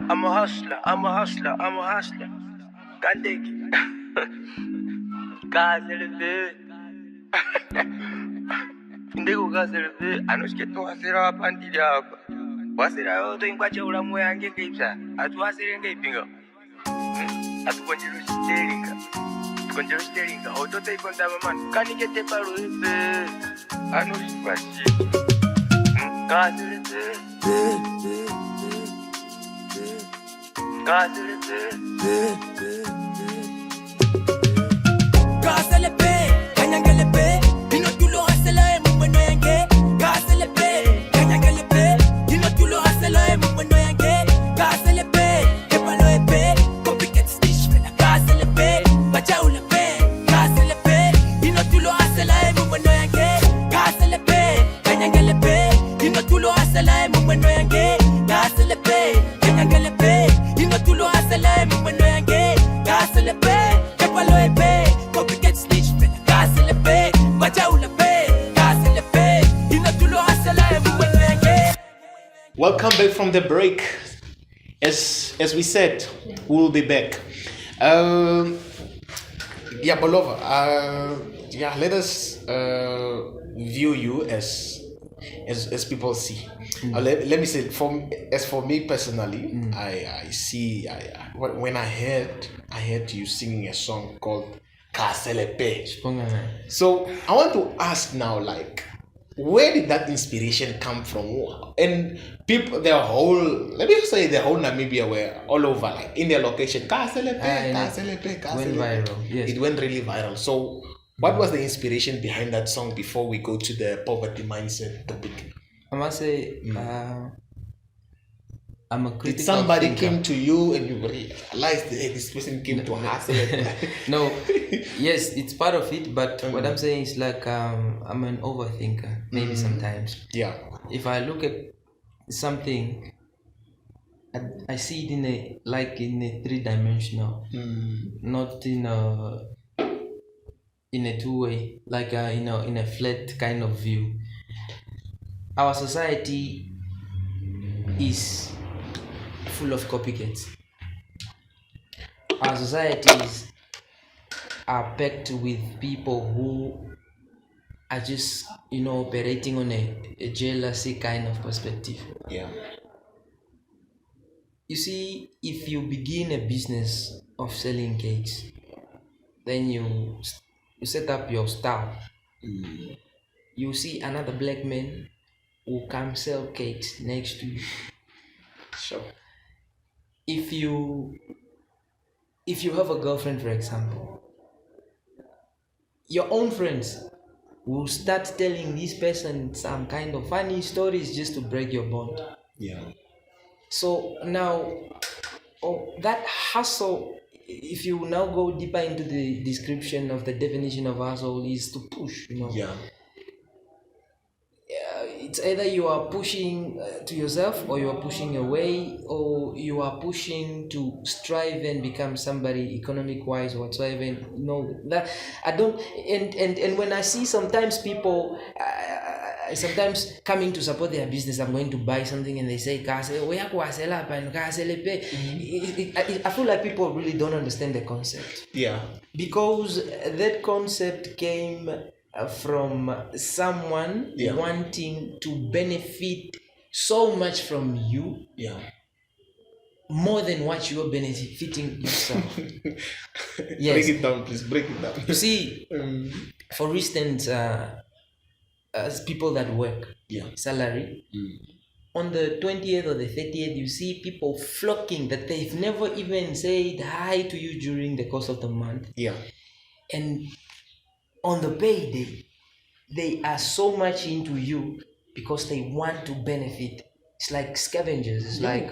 I'm a hustler, I'm a hustler, I'm a hustler. Can't take it. God celebrate. Ndigo God celebrate. I know she get to hacer a panty job. What's it? I don't think what you're going to get games. I do hacer a gaming. I do want you to steering. Control steering. How to take on the man? Can you get the power? I know she was shit. God celebrate. God celebrate. God celebrate. Can you get a pay? You know you know I say I'm when I get. God celebrate. Can you get a pay? You know you know I say I'm when I get. God celebrate. Keep a low pay. Copycat stitch. God celebrate. But I will pay. God celebrate. You know you know I say I'm when I get. God celebrate. Can you get a pay? You know you know I say I'm when I get. straight from the break. As we said, we'll be back. Yabollova, let us view you as people see. Let me say, for me personally, I see. When I heard you singing a song called Kaselepe. So I want to ask now, like, where did that inspiration come from? And people, the whole Namibia were all over, like in their location. Kaselepe. Went viral. Yes. It went really viral. So what was the inspiration behind that song before we go to the poverty mindset topic? I must say, I'm a critical Did somebody thinker. came to you and you realized this person came to hustle? No, yes, it's part of it, but what I'm saying is like I'm an overthinker, maybe sometimes. Yeah. If I look at something, I see it in a three-dimensional, not in a two-way, like in a flat kind of view. Our society is full of copycats. Our societies are packed with people who are just, operating on a jealousy kind of perspective. Yeah. You see, if you begin a business of selling cakes, then you set up your stall. You see another black man who come sell cakes next to you. Sure. If you have a girlfriend, for example, your own friends will start telling this person some kind of funny stories just to break your bond. Yeah. So now, that hustle, if you now go deeper into the description of the definition of hustle, is to push, Yeah. It's either you are pushing to yourself, or you are pushing away, or you are pushing to strive and become somebody economic wise or whatsoever. That I don't. And when I see sometimes people sometimes coming to support their business, I'm going to buy something and they say, I feel like people really don't understand the concept. Yeah. Because that concept came from someone wanting to benefit so much from you, more than what you are benefiting yourself. Yes. Break it down, please. Break it down. You see, for instance, as people that work, salary, on the 20th or the 30th, you see people flocking that they've never even said hi to you during the course of the month. Yeah. And on the payday, they are so much into you because they want to benefit. It's like scavengers. It's like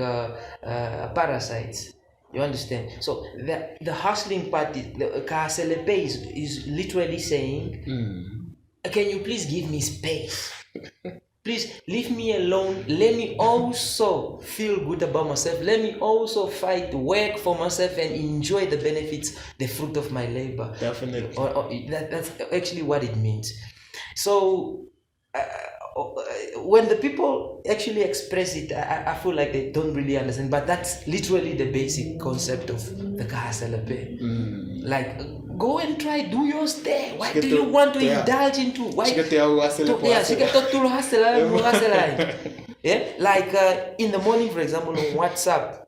parasites. You understand? So the hustling part, the Kaselepe is literally saying, can you please give me space? Please leave me alone. Let me also feel good about myself. Let me also fight, work for myself, and enjoy the benefits, the fruit of my labor. Definitely. That's actually what it means. So when the people actually express it, I feel like they don't really understand. But that's literally the basic concept of the Kaselepe. Like, go and try, do yours there. Why do you want to indulge into? Why? Like in the morning, for example, on WhatsApp,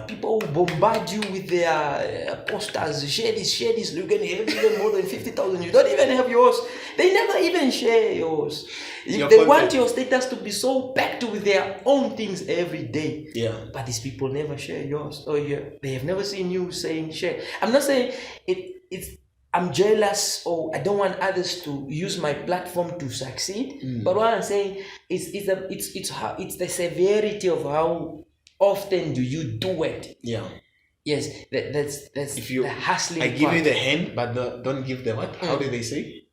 people will bombard you with their posters. Share this. You're going to have even more than 50,000. You don't even have yours. They never even share yours. They want your status to be so packed with their own things every day. Yeah. But these people never share yours. Or they have never seen you saying share. I'm not saying I'm jealous or I don't want others to use my platform to succeed. But what I'm saying is it's the severity of how often do you do it. Yeah. Yes, that's if you, the hustling I give part. you the hand, but don't give the what? How do they say?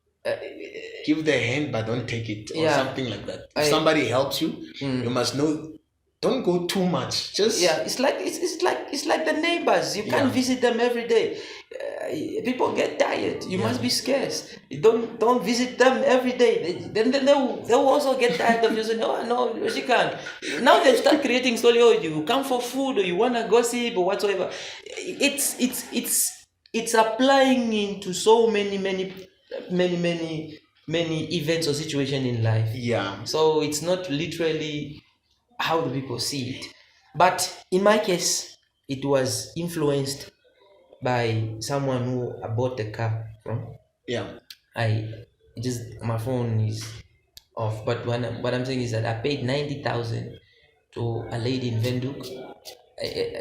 Give the hand, but don't take it, or something like that. If somebody helps you, you must know. Don't go too much. Just it's like the neighbors. You can't visit them every day. people get tired. You must be scarce. Don't visit them every day. Then they'll also get tired of you saying, oh no, she can't. Now they start creating story. Oh, you come for food, or you wanna gossip, or whatsoever. It's applying into so many events or situations in life. Yeah. So it's not literally how the people see it. But in my case, it was influenced by someone who I bought the car from. Yeah. My phone is off. But what I'm saying is that I paid 90,000 to a lady in Venduk.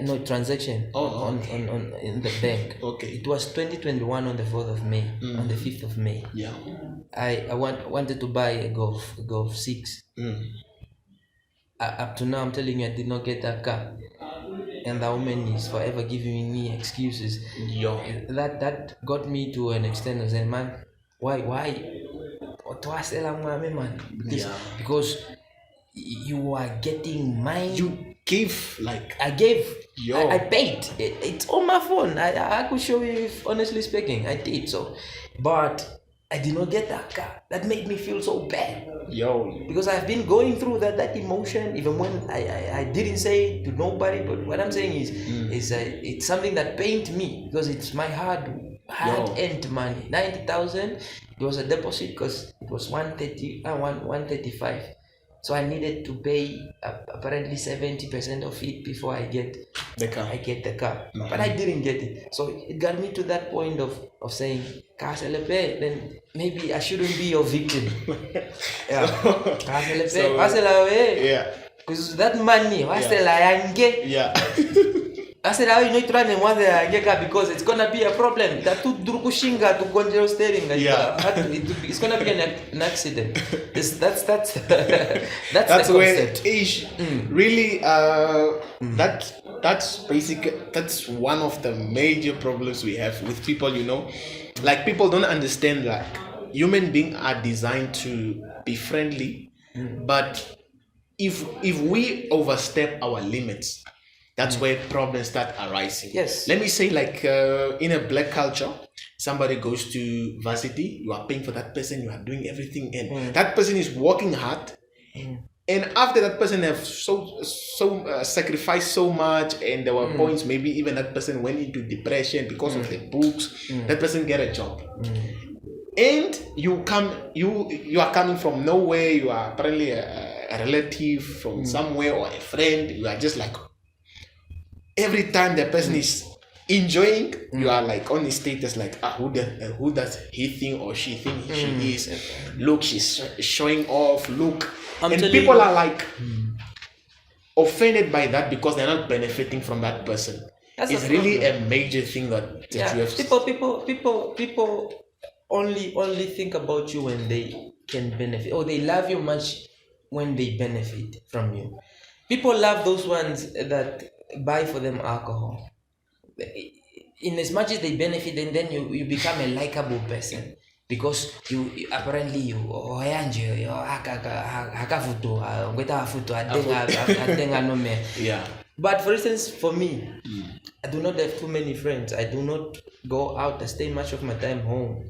No transaction in the bank. Okay. It was 2021 on the 4th of May, on the 5th of May. Yeah. I wanted to buy a Golf 6. Up to now, I'm telling you, I did not get that car, and the woman is forever giving me excuses. Yo. That got me to an extent of saying, man, why? Because you are getting mine. You gave like I gave. Yo. I paid. It's on my phone. I could show you if, honestly speaking, I did so, but I did not get that car. That made me feel so bad. Yo. Because I've been going through that emotion, even when I didn't say it to nobody. But what I'm saying is it's something that pained me, because it's my hard-earned money. 90,000. It was a deposit because it was 135. So I needed to pay apparently 70% of it before I get the car. But I didn't get it. So it got me to that point of saying, then maybe I shouldn't be your victim. Because that money, Yeah. I said, how you know trying to because it's gonna be a problem. That to drukushinga to control steering. It's gonna be an accident. That's the where concept. ish really that's one of the major problems we have with people, like people don't understand like human beings are designed to be friendly, but if we overstep our limits, that's where problems start arising. Yes. Let me say, like in a black culture, somebody goes to varsity, you are paying for that person, you are doing everything, and that person is working hard. And after that person have sacrificed so much, and there were points, maybe even that person went into depression because of the books, that person get a job. And you are coming from nowhere, you are apparently a relative from somewhere or a friend, you are just like, every time the person is enjoying, you are like on his status like, who does he think or she think she is? Look, she's showing off, look. And people are like offended by that because they're not benefiting from that person. It's really a major thing that you have. People only think about you when they can benefit, or they love you much when they benefit from you. People love those ones that buy for them alcohol. In as much as they benefit, and then you become a likable person because you apparently Yeah. But for instance, for me, I do not have too many friends. I do not go out. I stay much of my time home.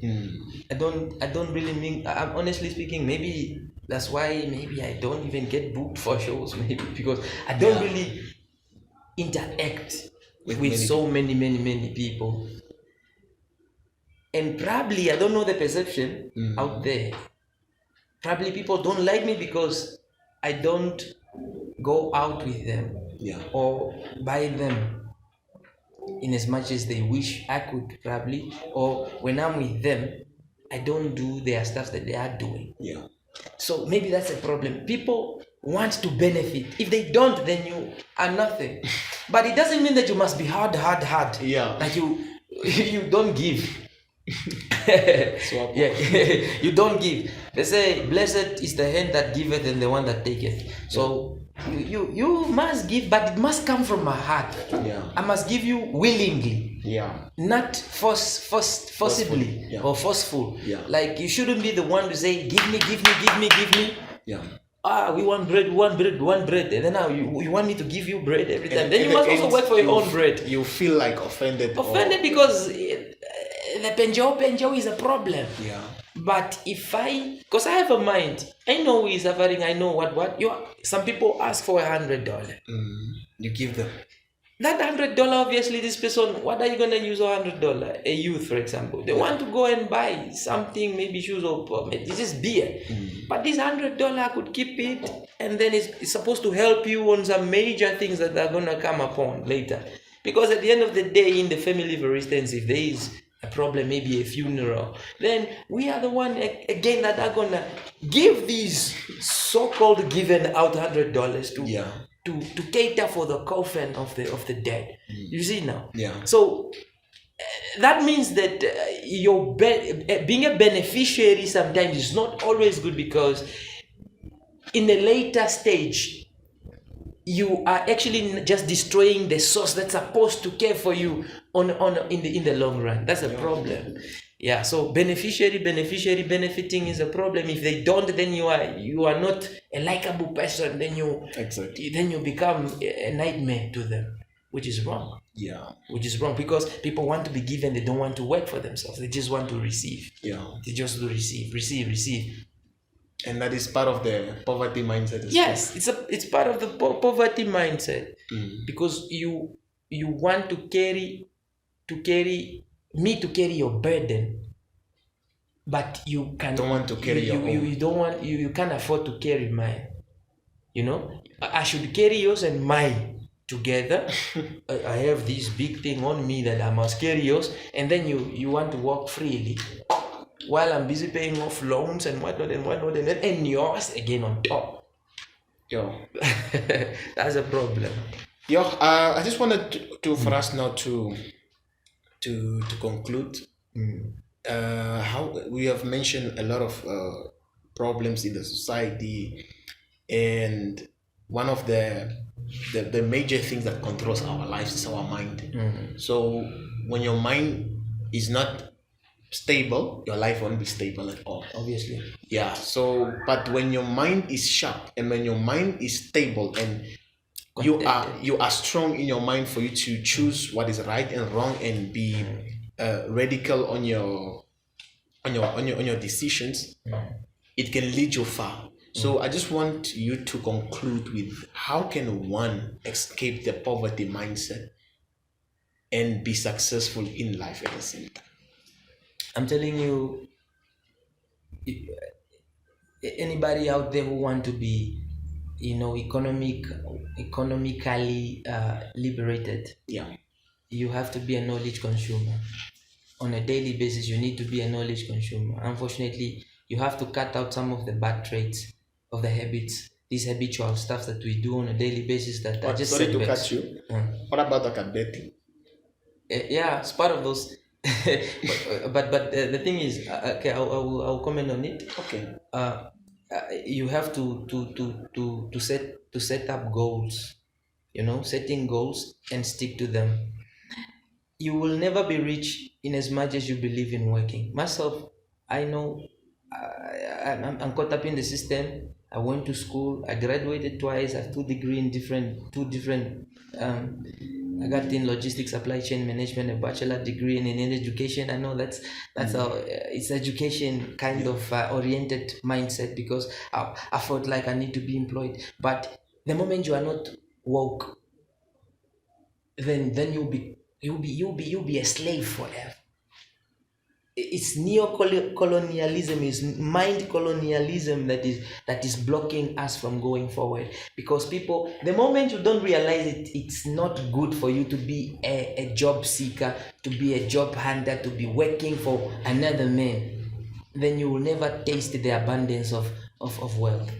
I don't really mean. I'm honestly speaking. Maybe that's why. Maybe I don't even get booked for shows. Maybe because I don't really interact with so many people. And probably I don't know the perception out there. Probably people don't like me because I don't go out with them or buy them in as much as they wish I could, probably. Or when I'm with them, I don't do their stuff that they are doing. Yeah. So maybe that's a problem. People want to benefit. If they don't, then you are nothing. But it doesn't mean that you must be hard. Yeah. Like you don't give. You don't give. They say, blessed is the hand that giveth and the one that taketh. So you must give, but it must come from my heart. I must give you willingly. Not forcibly or forceful. Like you shouldn't be the one to say, give me. We want bread, and then now you want me to give you bread every time. Then you must also work for your own bread. You feel like offended because the penjo is a problem. Yeah. But because I have a mind, I know who is suffering, I know what some people ask for $100. You give them. That $100, obviously, this person, what are you gonna use $100? A youth, for example, they want to go and buy something, maybe shoes or this is beer. But this $100, I could keep it, and then it's supposed to help you on some major things that are gonna come upon later. Because at the end of the day, in the family, for instance, if there is a problem, maybe a funeral, then we are the one again that are gonna give these so-called given out $100 to cater for the coffin of the dead. You see now? Yeah. So that means that being a beneficiary sometimes is not always good, because in the later stage you are actually just destroying the source that's supposed to care for you in the long run. That's a problem. Yeah, so beneficiary benefiting is a problem. If they don't, then you are not a likable person. Then you become a nightmare to them, which is wrong. Yeah, which is wrong, because people want to be given. They don't want to work for themselves. They just want to receive. Yeah, they just do receive. And that is part of the poverty mindset. Yes, it's part of the poverty mindset, because you want to carry your burden, but you don't want to carry you can't afford to carry mine. You know, I should carry yours and mine together. I have this big thing on me that I must carry yours, and then you want to walk freely while I'm busy paying off loans and whatnot, and yours again on top. That's a problem. I just wanted to for us now to conclude. How we have mentioned a lot of problems in the society, and one of the major things that controls our lives is our mind. So when your mind is not stable, your life won't be stable at all, obviously. Yeah. So but when your mind is sharp, and when your mind is stable, and you are strong in your mind for you to choose what is right and wrong, and be radical on your decisions, it can lead you far. So I just want you to conclude with, how can one escape the poverty mindset and be successful in life at the same time? I'm telling you, anybody out there who want to be, economically liberated, you have to be a knowledge consumer. On a daily basis, you need to be a knowledge consumer. Unfortunately, you have to cut out some of the bad traits of the habits, these habitual stuff that we do on a daily basis that are just sorry to cut you. What about betting? Yeah, it's part of those. but the thing is, okay, I'll comment on it. Okay. You have to set up goals. Setting goals and stick to them. You will never be rich in as much as you believe in working. Myself, I know I'm caught up in the system. I went to school. I graduated twice. I have 2 degrees in two different. I got in logistics, supply chain management, a bachelor degree in education. I know that's how it's education kind of oriented mindset, because I felt like I need to be employed. But the moment you are not woke, then you'll be a slave forever. It's neo-colonialism, is mind colonialism that is blocking us from going forward. Because people, the moment you don't realize it's not good for you to be a job seeker, to be a job hunter, to be working for another man, then you will never taste the abundance of wealth.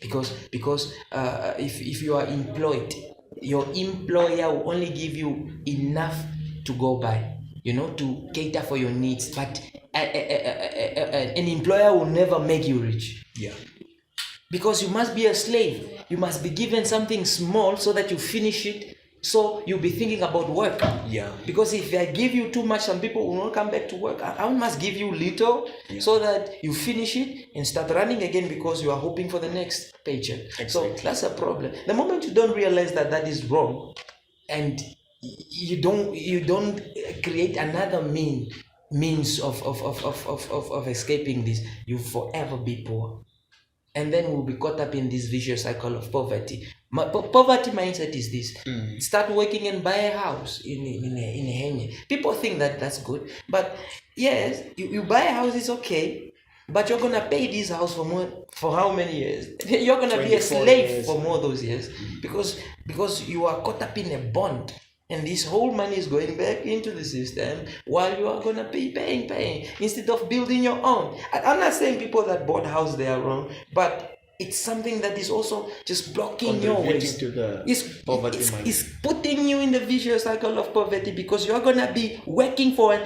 Because if you are employed, your employer will only give you enough to go by, to cater for your needs. But an employer will never make you rich. Yeah. Because you must be a slave. You must be given something small so that you finish it. So you'll be thinking about work. Yeah. Because if I give you too much, some people will not come back to work. I must give you little, so that you finish it and start running again, because you are hoping for the next paycheck. Exactly. So that's a problem. The moment you don't realize that is wrong, and you don't create another mean means of escaping this, you forever be poor. And then we'll be caught up in this vicious cycle of poverty. Poverty mindset is this: start working and buy a house in a henye. People think that that's good, but yes, you buy a house is okay, but you're gonna pay this house for how many years? You're gonna be a slave years. For more those years, because you are caught up in a bond. And this whole money is going back into the system while you are going to be paying instead of building your own. I'm not saying people that bought house, they are wrong, but it's something that is also just blocking your ways. To the poverty mindset. It's putting you in the vicious cycle of poverty because you're going to be working for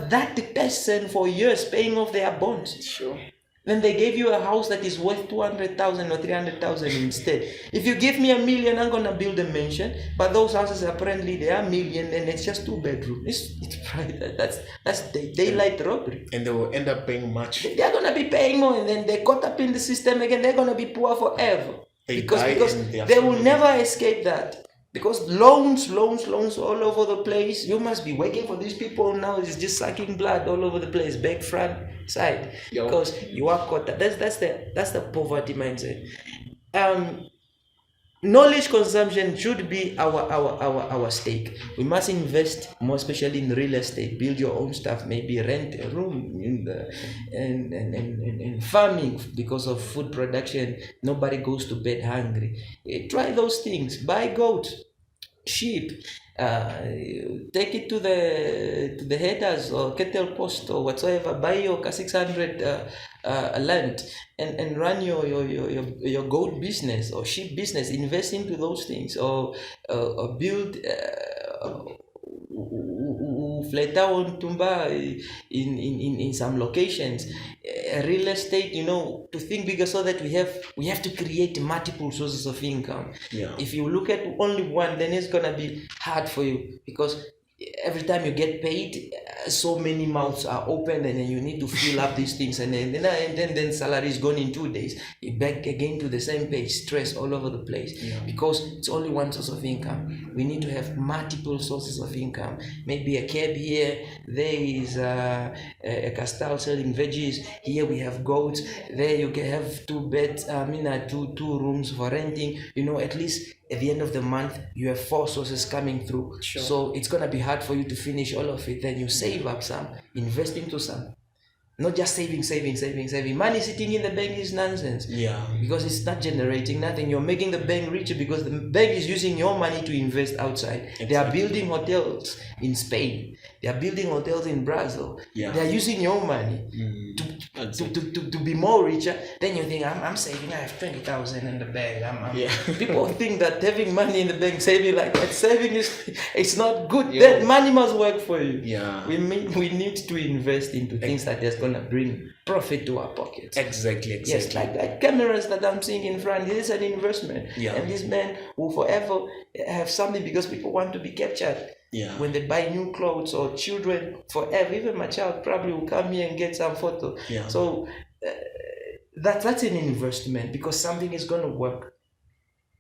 that person for years, paying off their bonds. Sure. Then they gave you a house that is worth 200,000 or 300,000 instead. If you give me $1 million, I'm gonna build a mansion. But those houses apparently they are $1 million and it's just 2 bedrooms. It's private. That's daylight robbery. And they will end up paying much. They're gonna be paying more, and then they caught up in the system again. They're gonna be poor forever because they will never escape that. Because loans all over the place. You must be working for these people now. It's just sucking blood all over the place, back, front, side. Yo. Because you are caught. That's the poverty mindset. Knowledge consumption should be our stake. We must invest more, especially in real estate. Build your own stuff. Maybe rent a room in farming because of food production. Nobody goes to bed hungry. Try those things. Buy goats, sheep. Take it to the headers or cattle post or whatsoever. Buy your 600 land and run your goat business or sheep business. Invest into those things or build fleta on tumba in some locations. Real estate, to think bigger so that we have to create multiple sources of income. Yeah. If you look at only one, then it's gonna be hard for you because every time you get paid, so many mouths are open and then you need to fill up these things and then salary is gone in 2 days. You're back again to the same page, stress all over the place. Yeah. Because it's only one source of income. We need to have multiple sources of income. Maybe a cab here, there is a castle selling veggies, here we have goats, there you can have 2 beds, two rooms for renting. At least at the end of the month, you have 4 sources coming through. Sure. So it's going to be hard for you to finish all of it. Then you save up some, invest into some. Not just saving. Money sitting in the bank is nonsense. Yeah. Because it's not generating nothing. You're making the bank richer because the bank is using your money to invest outside. Exactly. They are building hotels in Spain. They are building hotels in Brazil. Yeah. They are using your money to be more richer. Then you think, I'm saving. I have 20,000 in the bank. People think that having money in the bank, saving like that, it's not good. Yeah. That money must work for you. Yeah. We need to invest into things that are gonna bring profit to our pockets. Exactly. Yes, like cameras that I'm seeing in front. This is an investment. Yeah. And these men will forever have something because people want to be captured. Yeah. When they buy new clothes or children forever, even my child probably will come here and get some photo. Yeah. So that's an investment because something is going to work.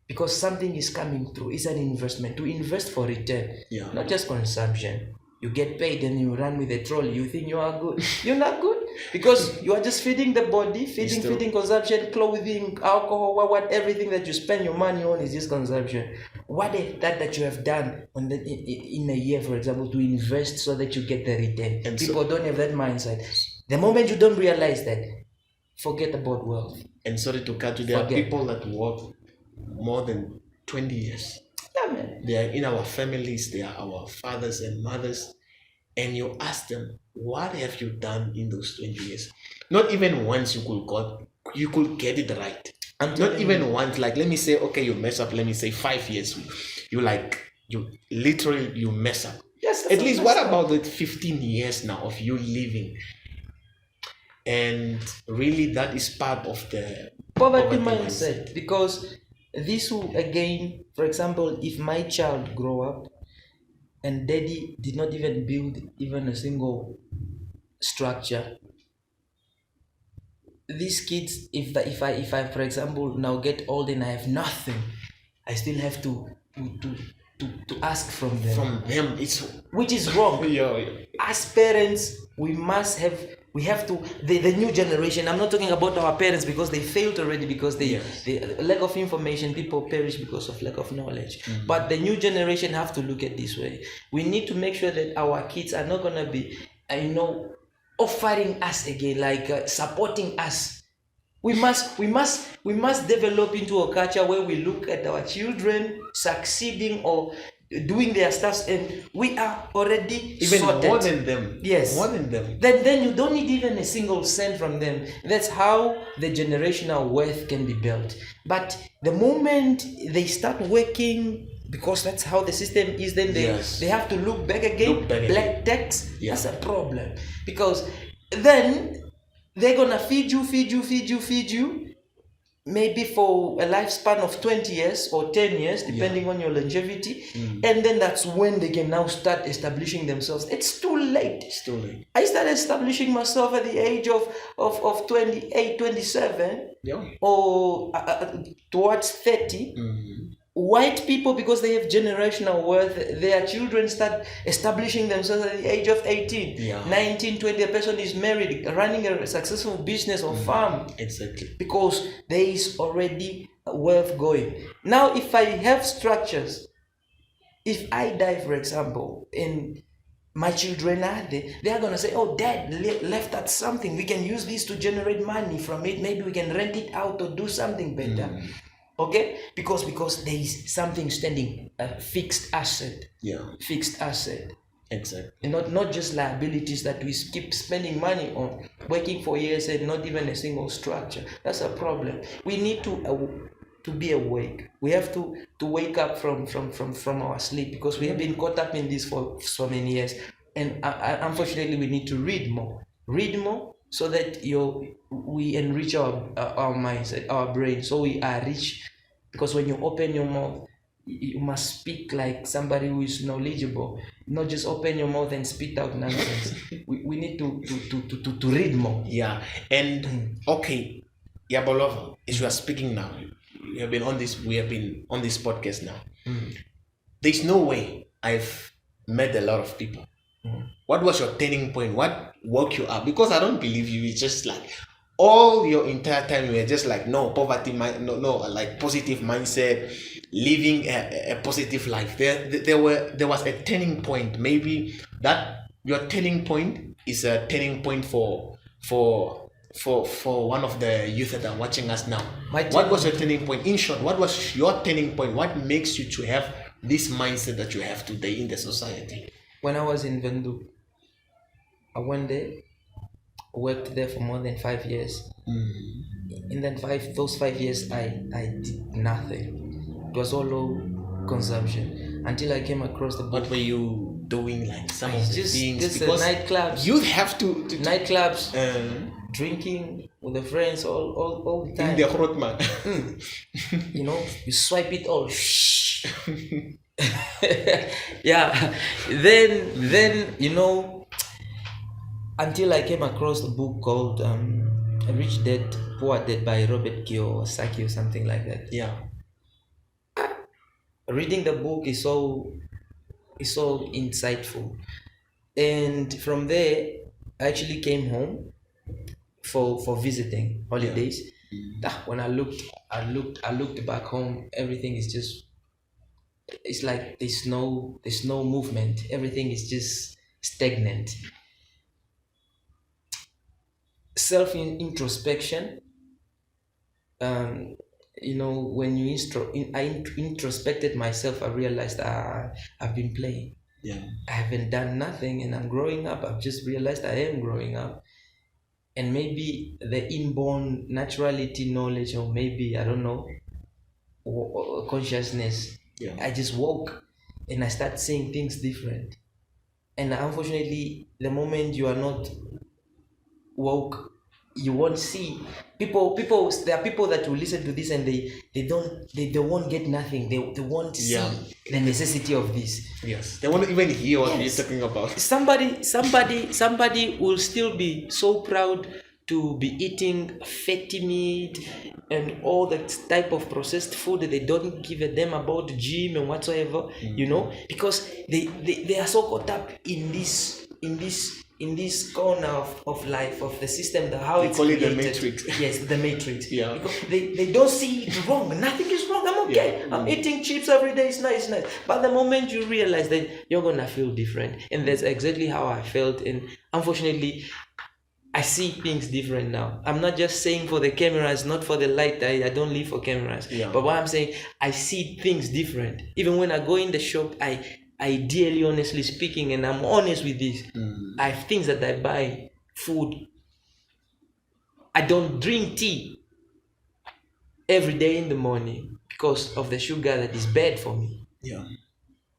Because something is coming through. It's an investment. To invest for return. Yeah. Not just consumption. You get paid and you run with a trolley. You think you are good. You're not good. Because you are just feeding the body, feeding consumption, clothing, alcohol, everything that you spend your money on is just consumption. What if that you have done in a year, for example, to invest so that you get the return? And people don't have that mindset. The moment you don't realize that, forget about wealth. And sorry to cut you, there are people that work more than 20 years. Yeah, man. They are in our families, they are our fathers and mothers. And you ask them, what have you done in those 20 years? Not even once you could get it right. Not even once, like let me say, okay, you mess up, let me say 5 years. You mess up. Yes. At least what about the 15 years now of you living? And really that is part of the poverty mindset. Because this will again, for example, if my child grow up and daddy did not even build even a single structure. These kids, if I for example now get old and I have nothing, I still have to to ask from them. Which is wrong. Yeah. As parents, we have to the new generation. I'm not talking about our parents because they failed already because the lack of information. People perish because of lack of knowledge. But the new generation have to look at this way. We need to make sure that our kids are not gonna be, offering us again, like supporting us. We must develop into a culture where we look at our children succeeding or doing their stuff, and we are already even sorted. More than them. Yes, more than them. Then you don't need even a single cent from them. That's how the generational wealth can be built. But the moment they start working, because that's how the system is, then they have to look back again. Black tax. That's a problem, because then they're gonna feed you, maybe for a lifespan of 20 years or 10 years, depending on your longevity. And then that's when they can now start establishing themselves. It's too late. I started establishing myself at the age of 28, 27, or towards 30. White people, because they have generational wealth, their children start establishing themselves at the age of 18, 19, 20. A person is married, running a successful business or farm. Exactly. Because there is already wealth going. Now, if I have structures, if I die, for example, and my children are there, they are going to say, oh, dad left us something. We can use this to generate money from it. Maybe we can rent it out or do something better. Okay, because there is something standing, a fixed asset. Fixed asset. Exactly. Not just liabilities that we keep spending money on, working for years and not even a single structure. That's a problem. We need to be awake. We have to wake up from our sleep, because we have been caught up in this for so many years. And unfortunately, we need to read more. So that we enrich our mindset, our brain, so we are rich. Because when you open your mouth, you must speak like somebody who is knowledgeable, not just open your mouth and spit out nonsense. we need to read more. And okay, Yabollova, as you are speaking now, we have been on this podcast now. There's no way I've met a lot of people. What was your turning point? What woke you up? Because I don't believe you. It's just like all your entire time you were just like poverty, like positive mindset, living a positive life. There was a turning point. Maybe that your turning point is a turning point for one of the youth that are watching us now. What was your turning point? In short, what was your turning point? What makes you to have this mindset that you have today in the society? When I was in Vendu, I went there, worked there for more than 5 years. In those 5 years, I did nothing. It was all low consumption until I came across the book. What were you doing? Like some of the things? Just nightclubs. You have to nightclubs, drinking with the friends all the time. In the hot man. You swipe it all. Then until I came across the book called Rich Dad Poor Dad by Robert Kiyosaki or something like that. Reading the book is so insightful, and from there I actually came home for visiting holidays. When I looked back home, everything is just, it's like there's no movement. Everything is just stagnant. Self-introspection. When I introspected myself, I realized I've been playing. I haven't done nothing, and I'm growing up. I've just realized I am growing up, and maybe the inborn naturality, knowledge, or maybe I don't know, or consciousness. I just woke and I start seeing things different. And unfortunately, the moment you are not woke, you won't see people. There are people that will listen to this and they won't get nothing. They won't see the necessity of this. They won't even hear what you're talking about. Somebody will still be so proud to be eating fatty meat, and all that type of processed food. They don't give a damn about the gym and whatsoever, because they are so caught up in this corner of life, of the system, how it's call it created. the matrix. Yes, the matrix. Yeah. Because they don't see it wrong. Nothing is wrong. I'm okay. I'm eating chips every day. It's nice. But the moment you realize that, you're gonna feel different, and that's exactly how I felt. And unfortunately, I see things different now. I'm not just saying for the cameras, not for the light. I don't live for cameras. Yeah. But what I'm saying, I see things different. Even when I go in the shop, ideally, honestly speaking, and I'm honest with this, I have things that I buy, food. I don't drink tea every day in the morning because of the sugar that is bad for me. Yeah.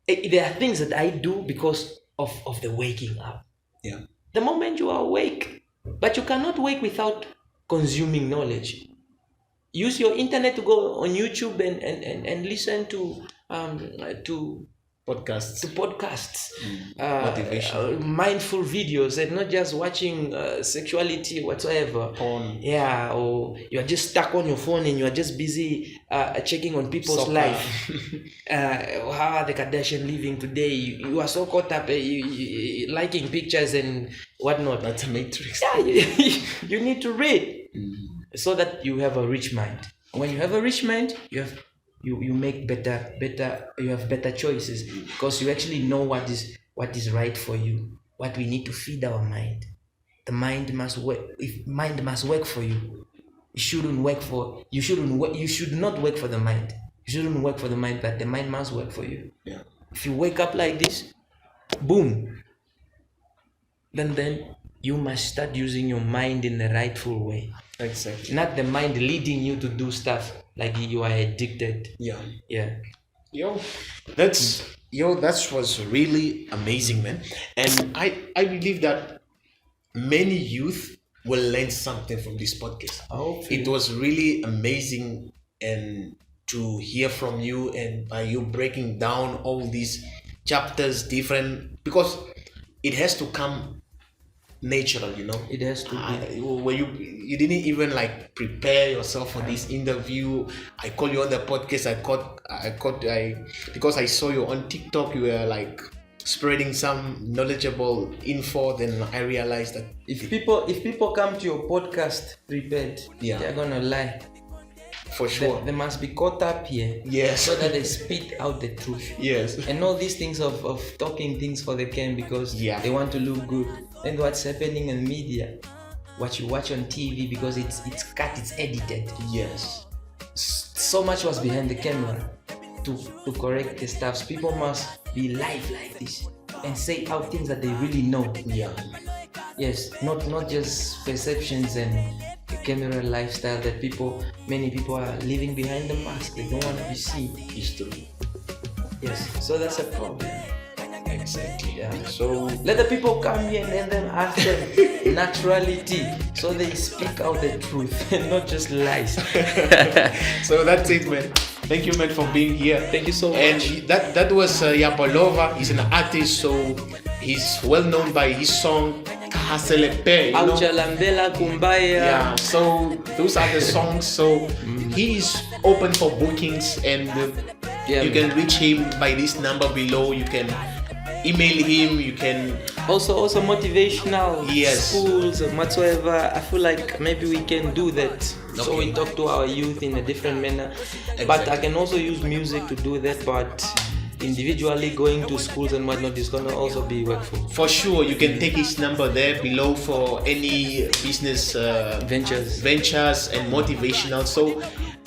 There are things that I do because of the waking up. Yeah. The moment you are awake, but you cannot wake without consuming knowledge. Use your internet to go on YouTube and listen to podcasts, motivational, mindful videos, and not just watching sexuality whatsoever. Porn. Yeah, or you are just stuck on your phone and you are just busy checking on people's life. How are the Kardashian living today? You are so caught up you liking pictures and whatnot. That's a matrix. Yeah, you need to read so that you have a rich mind. When you have a rich mind, you make better you have better choices, because you actually know what is right for you, what we need to feed our mind. The mind must work. If mind must work for you, you should not work for the mind. You shouldn't work for the mind, but the mind must work for you. Yeah. If you wake up like this, boom, then you must start using your mind in the rightful way. Exactly. Not the mind leading you to do stuff like you are addicted. Yeah. Yeah. That was really amazing, man. And I believe that many youth will learn something from this podcast. It was really amazing, and to hear from you, and by you breaking down all these chapters different, because it has to come natural, It has to be. Where you didn't even like prepare yourself for this interview. I called you on the podcast. Because I saw you on TikTok, you were like spreading some knowledgeable info. Then I realized that if people come to your podcast prepared, they're gonna lie. For sure. They must be caught up here. Yes. So that they spit out the truth. Yes. And all these things of talking things for the cam because they want to look good. And what's happening in media, what you watch on TV, because it's cut, it's edited. Yes. So much was behind the camera to correct the stuff. People must be live like this and say out things that they really know. Yeah. Yes, not just perceptions and camera lifestyle that many people are living behind the mask. They don't want to be seen. History. Yes, so that's a problem. Exactly. Yeah. So let the people come here and then ask them naturality, so they speak out the truth and not just lies. So that's it, man. Thank you, man, for being here. Thank you so much. And that was Yabollova. He's an artist, so he's well known by his song Haselepe. Auchalambela Kumbaya. Yeah. So those are the songs. So he's open for bookings, and you can reach him by this number below. You can email him. You can also motivational schools or whatsoever. I feel like maybe we can do that. So we talk to our youth in a different manner. Exactly. But I can also use music to do that. But individually going to schools and whatnot is gonna also be workful. For sure, you can take his number there below for any business ventures and motivational. So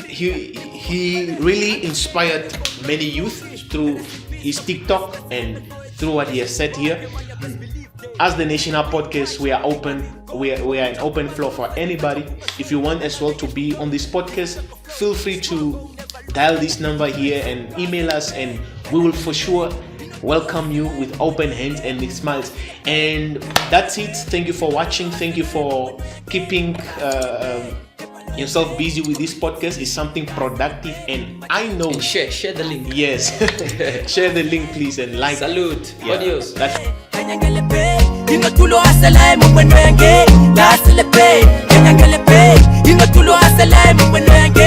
he really inspired many youth through his TikTok and through what he has said here. As the National Podcast, we are open. We are an open floor for anybody. If you want as well to be on this podcast, feel free to dial this number here and email us, and we will for sure welcome you with open hands and with smiles. And that's it. Thank you for watching. Thank you for keeping yourself busy with this podcast. It's something productive, and I know. And share the link. Yes. Share the link, please, and like. Salute. Yeah. Adios. Kenya ngelepe, Inga tulo asalae mumwene yangi